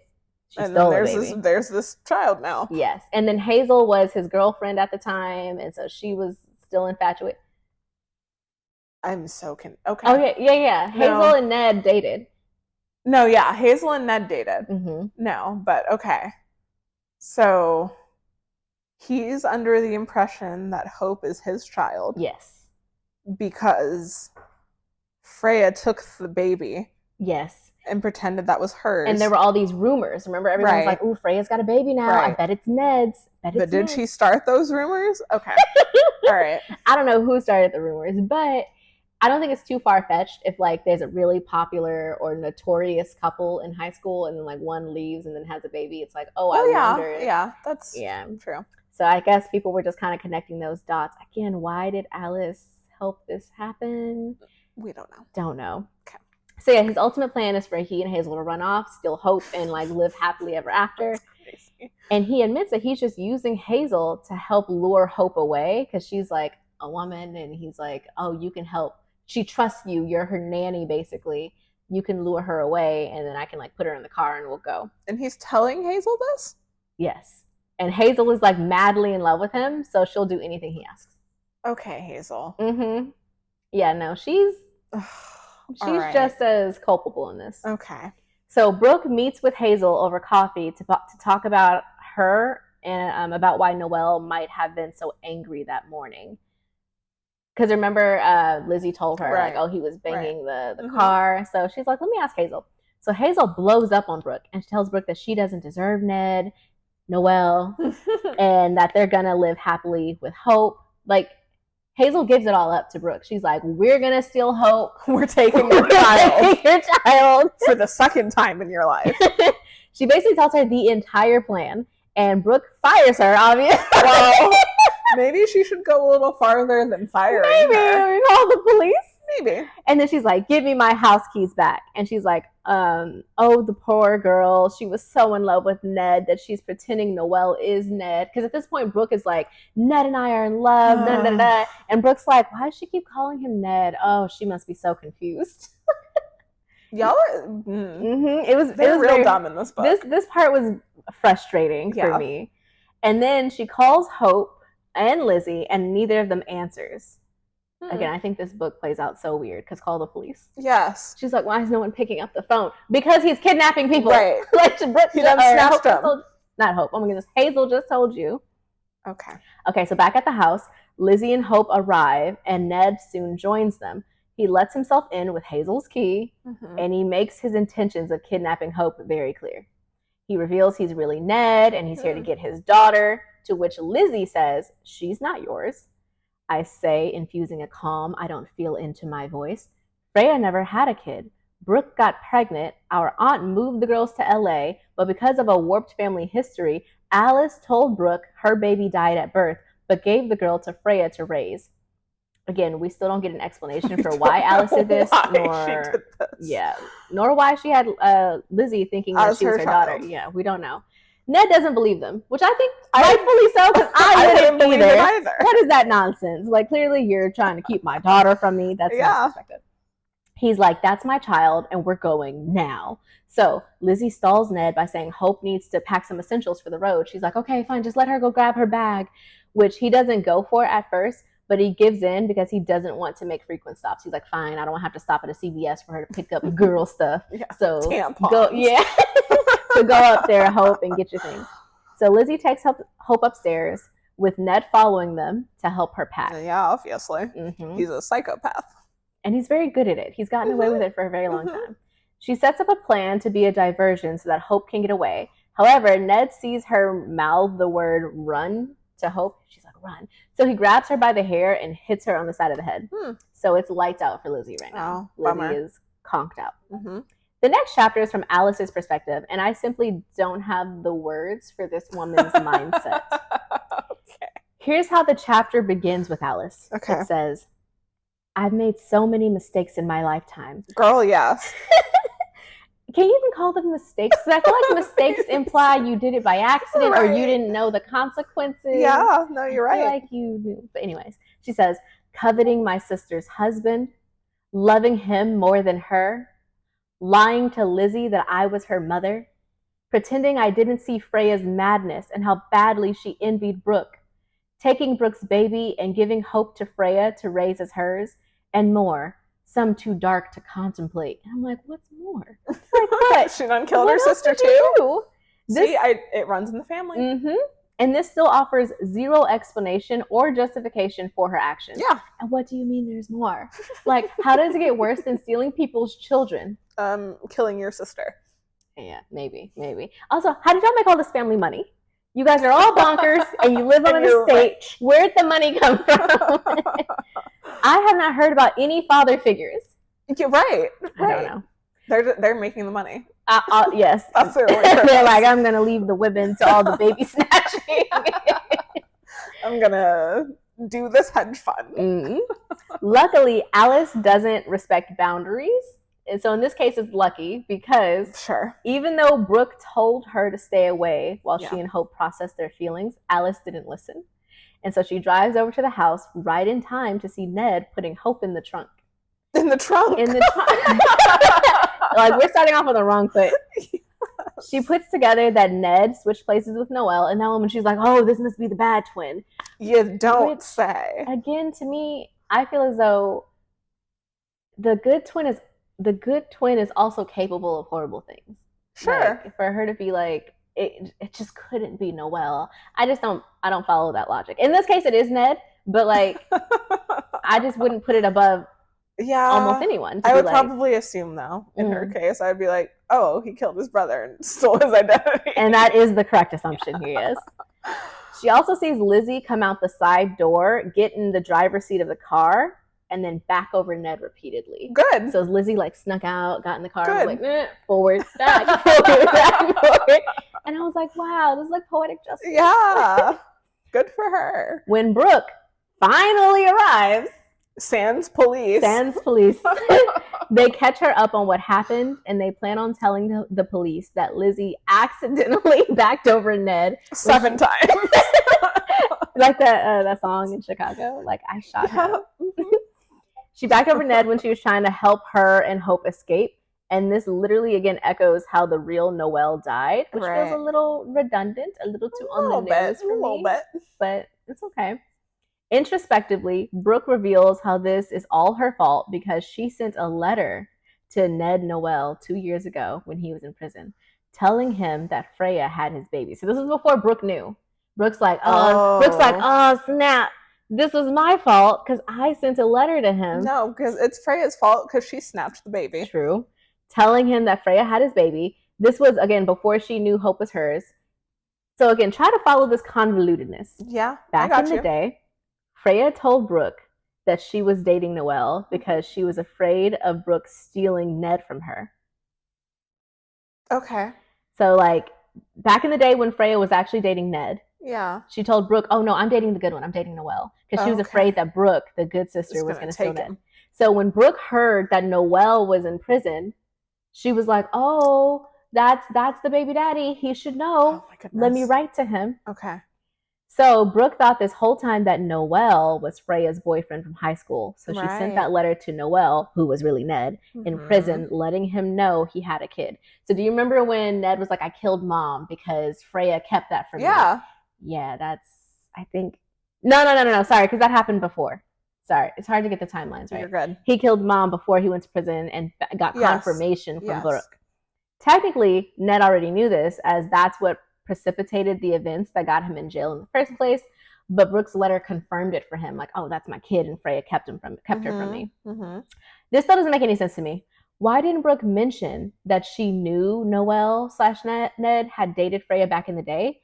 And then there's this child now. Yes. And then Hazel was his girlfriend at the time, and so she was still infatuated. I'm so okay. Oh yeah. No. Hazel and Ned dated. No, yeah, Hazel and Ned dated. Mm-hmm. No, but okay. So he's under the impression that Hope is his child. Yes. Because Freya took the baby. Yes. And pretended that was hers. And there were all these rumors. Remember, everyone was like, "Ooh, Freya's got a baby now. I bet it's Ned's." But did she start those rumors? Okay. All right. I don't know who started the rumors, but I don't think it's too far-fetched if, like, there's a really popular or notorious couple in high school and then, like, one leaves and then has a baby. It's like, I wonder. Yeah, that's true. So I guess people were just kind of connecting those dots. Again, why did Alice help this happen? We don't know. Don't know. Okay. So yeah, his ultimate plan is for he and Hazel to run off, steal Hope, and like live happily ever after. And he admits that he's just using Hazel to help lure Hope away because she's like a woman, and he's like, "Oh, you can help. She trusts you. You're her nanny, basically. You can lure her away, and then I can like put her in the car and we'll go." And he's telling Hazel this? Yes. And Hazel is like madly in love with him, so she'll do anything he asks. Okay, Hazel. Mm-hmm. Yeah, no, she's just as culpable in this. Okay. So Brooke meets with Hazel over coffee to talk about her and about why Noelle might have been so angry that morning. Because remember, Lizzie told her, like, oh, he was banging the car. So she's like, let me ask Hazel. So Hazel blows up on Brooke, and she tells Brooke that she doesn't deserve Ned, Noelle, and that they're going to live happily with Hope. Like, Hazel gives it all up to Brooke. She's like, we're going to steal Hope. We're taking your child. Your child. For the second time in your life. She basically tells her the entire plan, and Brooke fires her, obviously. Well, maybe she should go a little farther than firing her. Maybe call the police. Maybe. And then she's like, give me my house keys back. And she's like, oh, the poor girl. She was so in love with Ned that she's pretending Noelle is Ned. Because at this point, Brooke is like, Ned and I are in love. Da, da, da, da. And Brooke's like, why does she keep calling him Ned? Oh, she must be so confused. Y'all are... It was real very dumb in this book. This part was frustrating for me. And then she calls Hope and Lizzie, and neither of them answers. Again, I think this book plays out so weird because call the police. Yes. She's like, why is no one picking up the phone? Because he's kidnapping people. Right. Like, he done snatched them. Not Hope. Oh my goodness. Hazel just told you. Okay. Okay, so back at the house, Lizzie and Hope arrive, and Ned soon joins them. He lets himself in with Hazel's key, and he makes his intentions of kidnapping Hope very clear. He reveals he's really Ned, and he's here to get his daughter, to which Lizzie says, she's not yours. I say, infusing a calm I don't feel into my voice. Freya never had a kid. Brooke got pregnant. Our aunt moved the girls to LA, but because of a warped family history, Alice told Brooke her baby died at birth, but gave the girl to Freya to raise. Again, we still don't get an explanation for why Alice did this, nor why she had Lizzie thinking that she was her daughter. Yeah, we don't know. Ned doesn't believe them, which I think rightfully so, because I wouldn't believe it either. What is that nonsense? Like, clearly you're trying to keep my daughter from me. That's not expected. He's like, that's my child, and we're going now. So Lizzie stalls Ned by saying Hope needs to pack some essentials for the road. She's like, okay, fine, just let her go grab her bag, which he doesn't go for at first, but he gives in because he doesn't want to make frequent stops. He's like, fine, I don't have to stop at a CVS for her to pick up girl stuff. So tampons. So go up there, Hope, and get your things. So Lizzie takes Hope upstairs with Ned following them to help her pack. Yeah, obviously. He's a psychopath. And he's very good at it. He's gotten away with it for a very long time. She sets up a plan to be a diversion so that Hope can get away. However, Ned sees her mouth the word run to Hope. She's like, run. So he grabs her by the hair and hits her on the side of the head. So it's lights out for Lizzie right now. Lizzie is conked out. The next chapter is from Alice's perspective, and I simply don't have the words for this woman's mindset. Okay. Here's how the chapter begins with Alice. It says, I've made so many mistakes in my lifetime. Girl, yes. can you even call them mistakes? Because I feel like mistakes imply you did it by accident or you didn't know the consequences. Yeah, no, you're right. I feel like you knew. But anyways, she says, coveting my sister's husband, loving him more than her, lying to Lizzie that I was her mother, pretending I didn't see Freya's madness and how badly she envied Brooke, taking Brooke's baby and giving hope to Freya to raise as hers, and more, some too dark to contemplate. And I'm like, what's more? Like, what? She done killed her sister too? See, it runs in the family. Mm-hmm. And this still offers zero explanation or justification for her actions. Yeah. And what do you mean there's more? Like, how does it get worse than stealing people's children? Killing your sister. Yeah, maybe. Also, how did y'all make all this family money? You guys are all bonkers and you live on an estate. Rich. Where'd the money come from? I have not heard about any father figures. You're right. I don't know. They're making the money. Yes. They're like, I'm going to leave the women to all the baby snatching. I'm going to do this hedge fund. Mm-hmm. Luckily, Alice doesn't respect boundaries. And so in this case, it's lucky because even though Brooke told her to stay away while she and Hope processed their feelings, Alice didn't listen. And so she drives over to the house right in time to see Ned putting Hope in the trunk. In the trunk? In the trunk. Like, we're starting off on the wrong foot. Yes. She puts together that Ned switched places with Noelle, and that woman, she's like, oh, this must be the bad twin. You don't say. Again, to me, I feel as though the good twin is also capable of horrible things. Sure. Like, for her to be like, it just couldn't be Noelle. I don't follow that logic. In this case, it is Ned, but like, I just wouldn't put it above almost anyone. I would probably assume though, in her case, I'd be like, oh, he killed his brother and stole his identity. And that is the correct assumption here, yes. She also sees Lizzie come out the side door, get in the driver's seat of the car, and then back over Ned repeatedly. Good. So Lizzie like snuck out, got in the car, and was like, forward, back, forward. And I was like, wow, this is like poetic justice. Yeah. Good for her. When Brooke finally arrives, Sans police. They catch her up on what happened, and they plan on telling the police that Lizzie accidentally backed over Ned 7 times. Like that song in Chicago, like, I shot him. She backed over Ned when she was trying to help her and Hope escape. And this literally, again, echoes how the real Noelle died, which feels a little redundant, a little too on the nose for me. A little bit. But it's okay. Introspectively, Brooke reveals how this is all her fault because she sent a letter to Ned Noelle 2 years ago when he was in prison, telling him that Freya had his baby. So this was before Brooke knew. Brooke's like, oh, snap. This was my fault because I sent a letter to him. No, because it's Freya's fault because she snatched the baby. True. Telling him that Freya had his baby. This was, again, before she knew Hope was hers. So, again, try to follow this convolutedness. Yeah, Back in the day, Freya told Brooke that she was dating Noelle because she was afraid of Brooke stealing Ned from her. Okay. So, like, back in the day when Freya was actually dating Ned, she told Brooke, oh, no, I'm dating the good one. I'm dating Noelle. Because she was afraid that Brooke, the good sister, was going to steal Ned. So when Brooke heard that Noelle was in prison, she was like, oh, that's the baby daddy. He should know. Oh, my goodness. Let me write to him. Okay. So Brooke thought this whole time that Noelle was Freya's boyfriend from high school. So she sent that letter to Noelle, who was really Ned, in prison, letting him know he had a kid. So do you remember when Ned was like, I killed mom because Freya kept that from me? Yeah, that's, I think, no, sorry, because that happened before. Sorry, it's hard to get the timelines right. You're good. He killed mom before he went to prison and got confirmation from Brooke. Technically, Ned already knew this, as that's what precipitated the events that got him in jail in the first place. But Brooke's letter confirmed it for him, like, oh, that's my kid, and Freya kept her from me. This still doesn't make any sense to me. Why didn't Brooke mention that she knew Noelle/Ned had dated Freya back in the day?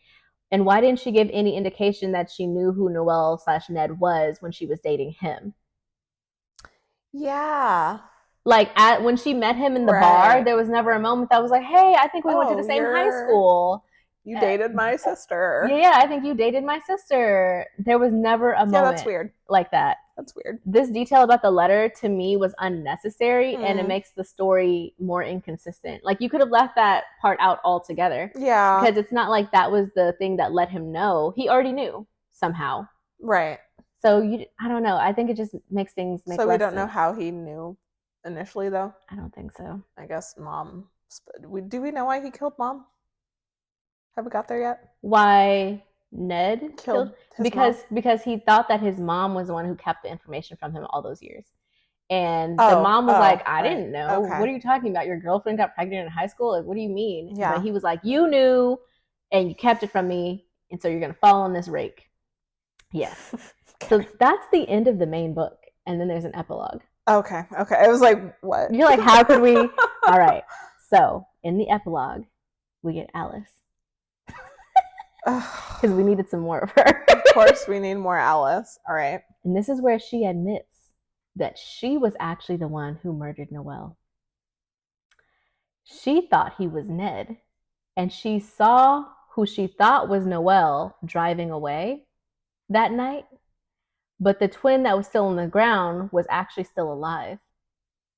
And why didn't she give any indication that she knew who Noelle/Ned was when she was dating him? Yeah. Like, when she met him in the bar, there was never a moment that was like, hey, I think we went to the same high school. You dated my sister. Yeah, I think you dated my sister. There was never a moment that's weird. like that. That's weird. This detail about the letter to me was unnecessary and it makes the story more inconsistent. Like you could have left that part out altogether. Yeah. Because it's not like that was the thing that let him know. He already knew somehow. Right. So I don't know. I think it just makes things make So less we don't know sense. how he knew initially, though? I don't think so. I guess mom. Do we know why he killed mom? Have we got there yet? Why Ned killed his because he thought that his mom was the one who kept the information from him all those years. And the mom was like, I didn't know. Okay. What are you talking about? Your girlfriend got pregnant in high school? Like, what do you mean? Yeah. But he was like, you knew and you kept it from me. And so you're going to fall on this rake. Yes. So that's the end of the main book. And then there's an epilogue. Okay. I was like, what? You're like, how could we? All right. So in the epilogue, we get Alice. Because we needed some more of her. Of course, we need more Alice. All right. And this is where she admits that she was actually the one who murdered Noelle. She thought he was Ned, and she saw who she thought was Noelle driving away that night, but the twin that was still on the ground was actually still alive.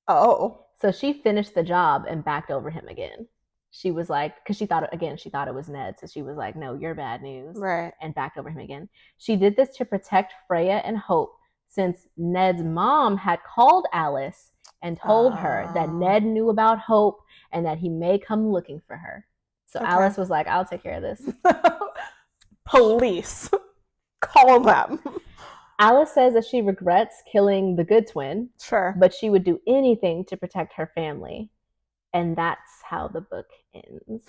Oh. So she finished the job and backed over him again. She was like, because she thought it was Ned. So she was like, no, you're bad news. Right. And backed over him again. She did this to protect Freya and Hope, since Ned's mom had called Alice and told her that Ned knew about Hope and that he may come looking for her. So Alice was like, I'll take care of this. Police. Call them. Alice says that she regrets killing the good twin. Sure. But she would do anything to protect her family. And that's how the book ends.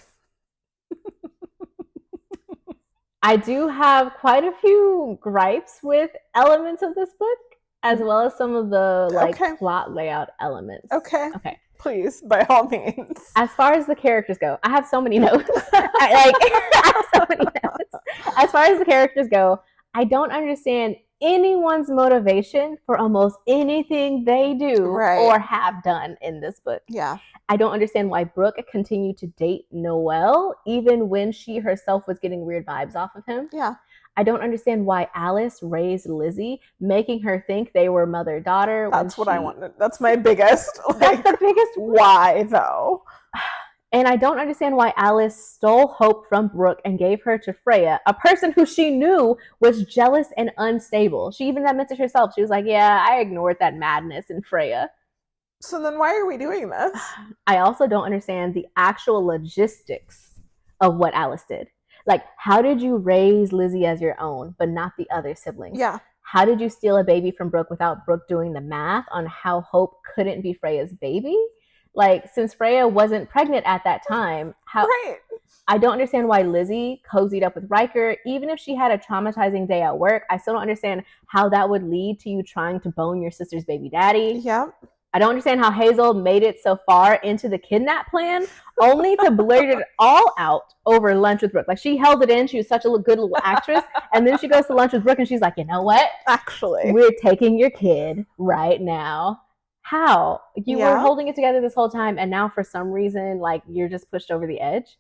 I do have quite a few gripes with elements of this book, as well as some of the plot layout elements. Okay. Please, by all means. As far as the characters go, I have so many notes. I have so many notes. As far as the characters go, I don't understand anyone's motivation for almost anything they do or have done in this book. Yeah. I don't understand why Brooke continued to date Noelle, even when she herself was getting weird vibes off of him. Yeah. I don't understand why Alice raised Lizzie, making her think they were mother-daughter. That's what I wanted. That's my biggest. That's the biggest. Why, though? And I don't understand why Alice stole Hope from Brooke and gave her to Freya, a person who she knew was jealous and unstable. She even admits it herself. She was like, yeah, I ignored that madness in Freya. So then why are we doing this? I also don't understand the actual logistics of what Alice did. Like, how did you raise Lizzie as your own, but not the other siblings? Yeah. How did you steal a baby from Brooke without Brooke doing the math on how Hope couldn't be Freya's baby? Like, since Freya wasn't pregnant at that time, I don't understand why Lizzie cozied up with Riker. Even if she had a traumatizing day at work, I still don't understand how that would lead to you trying to bone your sister's baby daddy. Yeah. I don't understand how Hazel made it so far into the kidnap plan, only to blurt it all out over lunch with Brooke. Like, she held it in. She was such a good little actress. And then she goes to lunch with Brooke and she's like, you know what? Actually, we're taking your kid right now. How? You were holding it together this whole time, and now for some reason, like, you're just pushed over the edge.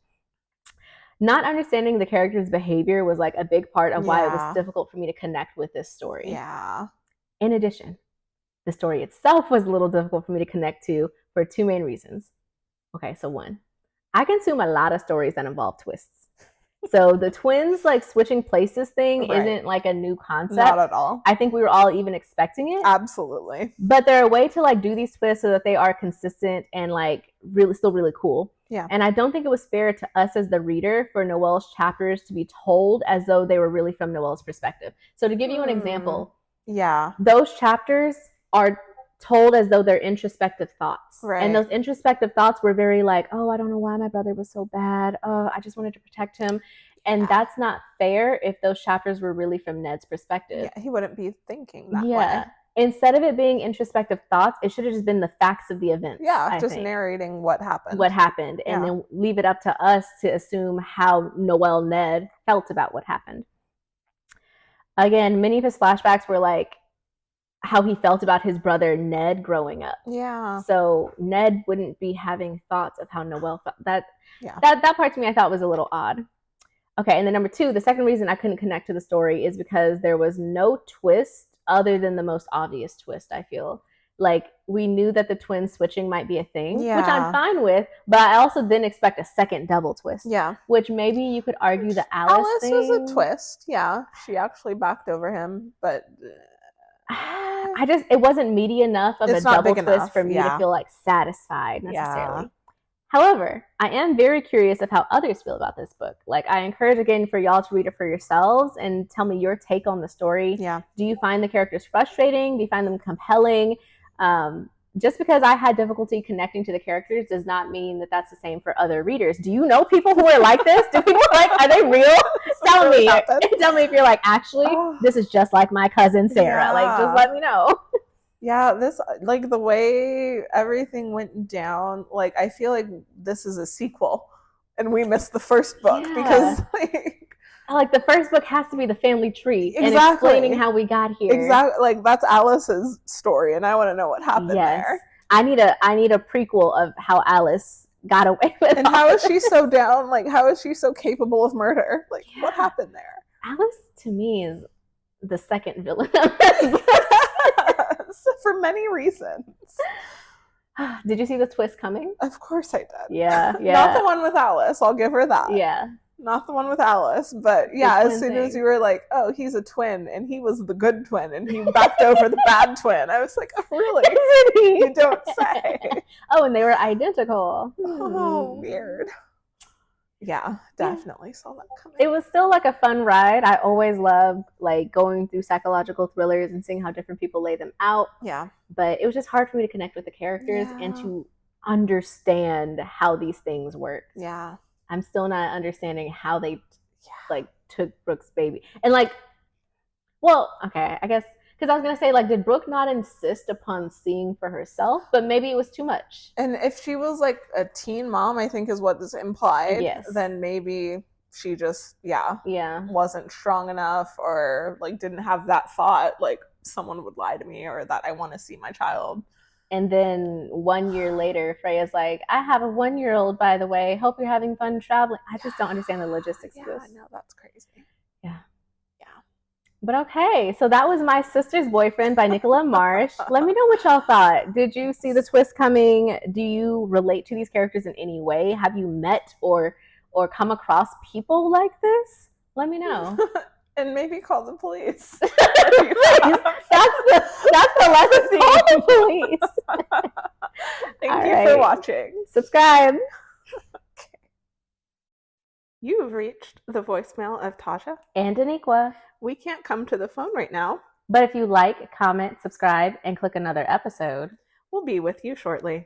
Not understanding the character's behavior was like a big part of why it was difficult for me to connect with this story. Yeah. In addition, the story itself was a little difficult for me to connect to for two main reasons. Okay, so one, I consume a lot of stories that involve twists. So the twins like switching places thing isn't like a new concept. Not at all. I think we were all even expecting it. Absolutely. But they're a way to like do these twists so that they are consistent and like really still really cool. Yeah. And I don't think it was fair to us as the reader for Noelle's chapters to be told as though they were really from Noelle's perspective. So to give you an example, those chapters are told as though they're introspective thoughts. Right. And those introspective thoughts were very like, oh, I don't know why my brother was so bad. I just wanted to protect him. And that's not fair if those chapters were really from Ned's perspective. Yeah, he wouldn't be thinking that way. Instead of it being introspective thoughts, it should have just been the facts of the events. Yeah, just narrating what happened. And then leave it up to us to assume how Noelle Ned felt about what happened. Again, many of his flashbacks were like, how he felt about his brother Ned growing up. Yeah. So Ned wouldn't be having thoughts of how Noelle felt. That part to me I thought was a little odd. Okay, and then number two, the second reason I couldn't connect to the story is because there was no twist other than the most obvious twist, I feel. Like, we knew that the twin switching might be a thing, which I'm fine with, but I also didn't expect a second double twist. Yeah. Which maybe you could argue the Alice thing. Was a twist, yeah. She actually backed over him, but it wasn't meaty enough of a double twist for me to feel like satisfied necessarily. However, I am very curious of how others feel about this book. Like, I encourage again for y'all to read it for yourselves and tell me your take on the story. Yeah. Do you find the characters frustrating? Do you find them compelling? Just because I had difficulty connecting to the characters does not mean that that's the same for other readers. Do you know people who are like this? Do people are they real? Tell me. Tell me if you're like, actually, this is just like my cousin Sarah. Yeah. Like, just let me know. Yeah, this, like, the way everything went down, like, I feel like this is a sequel and we missed the first book because, like the first book has to be the family tree and explaining how we got here. Exactly. Like, that's Alice's story and I want to know what happened there. I need a prequel of how Alice got away with it. And how is she so down? Like, how is she so capable of murder? Like, what happened there? Alice, to me, is the second villain. For many reasons. Did you see the twist coming? Of course I did. Yeah. Not the one with Alice, I'll give her that. Yeah. Not the one with Alice, but yeah, as soon as you were like, oh, he's a twin, and he was the good twin, and he backed over the bad twin, I was like, oh, really? You don't say. Oh, and they were identical. Oh, weird. Yeah, definitely saw that coming. It was still like a fun ride. I always loved like going through psychological thrillers and seeing how different people lay them out. Yeah. But it was just hard for me to connect with the characters and to understand how these things work. Yeah. I'm still not understanding how they like took Brooke's baby. And like, well, okay, I guess because I was going to say, like, did Brooke not insist upon seeing for herself? But maybe it was too much. And if she was, like, a teen mom, I think is what is implied, then maybe she just, wasn't strong enough or, like, didn't have that thought, like, someone would lie to me or that I want to see my child. And then 1 year later, Freya's like, I have a 1-year-old, by the way. Hope you're having fun traveling. I just don't understand the logistics of this. Yeah, no, that's crazy. Yeah. But okay, so that was My Sister's Boyfriend by Nicola Marsh. Let me know what y'all thought. Did you see the twist coming? Do you relate to these characters in any way? Have you met or come across people like this? Let me know. And maybe call the police. That's the lesson. Call the police. Thank you for watching. Subscribe. Okay. You've reached the voicemail of Tasha and Nicola. We can't come to the phone right now. But if you like, comment, subscribe, and click another episode, we'll be with you shortly.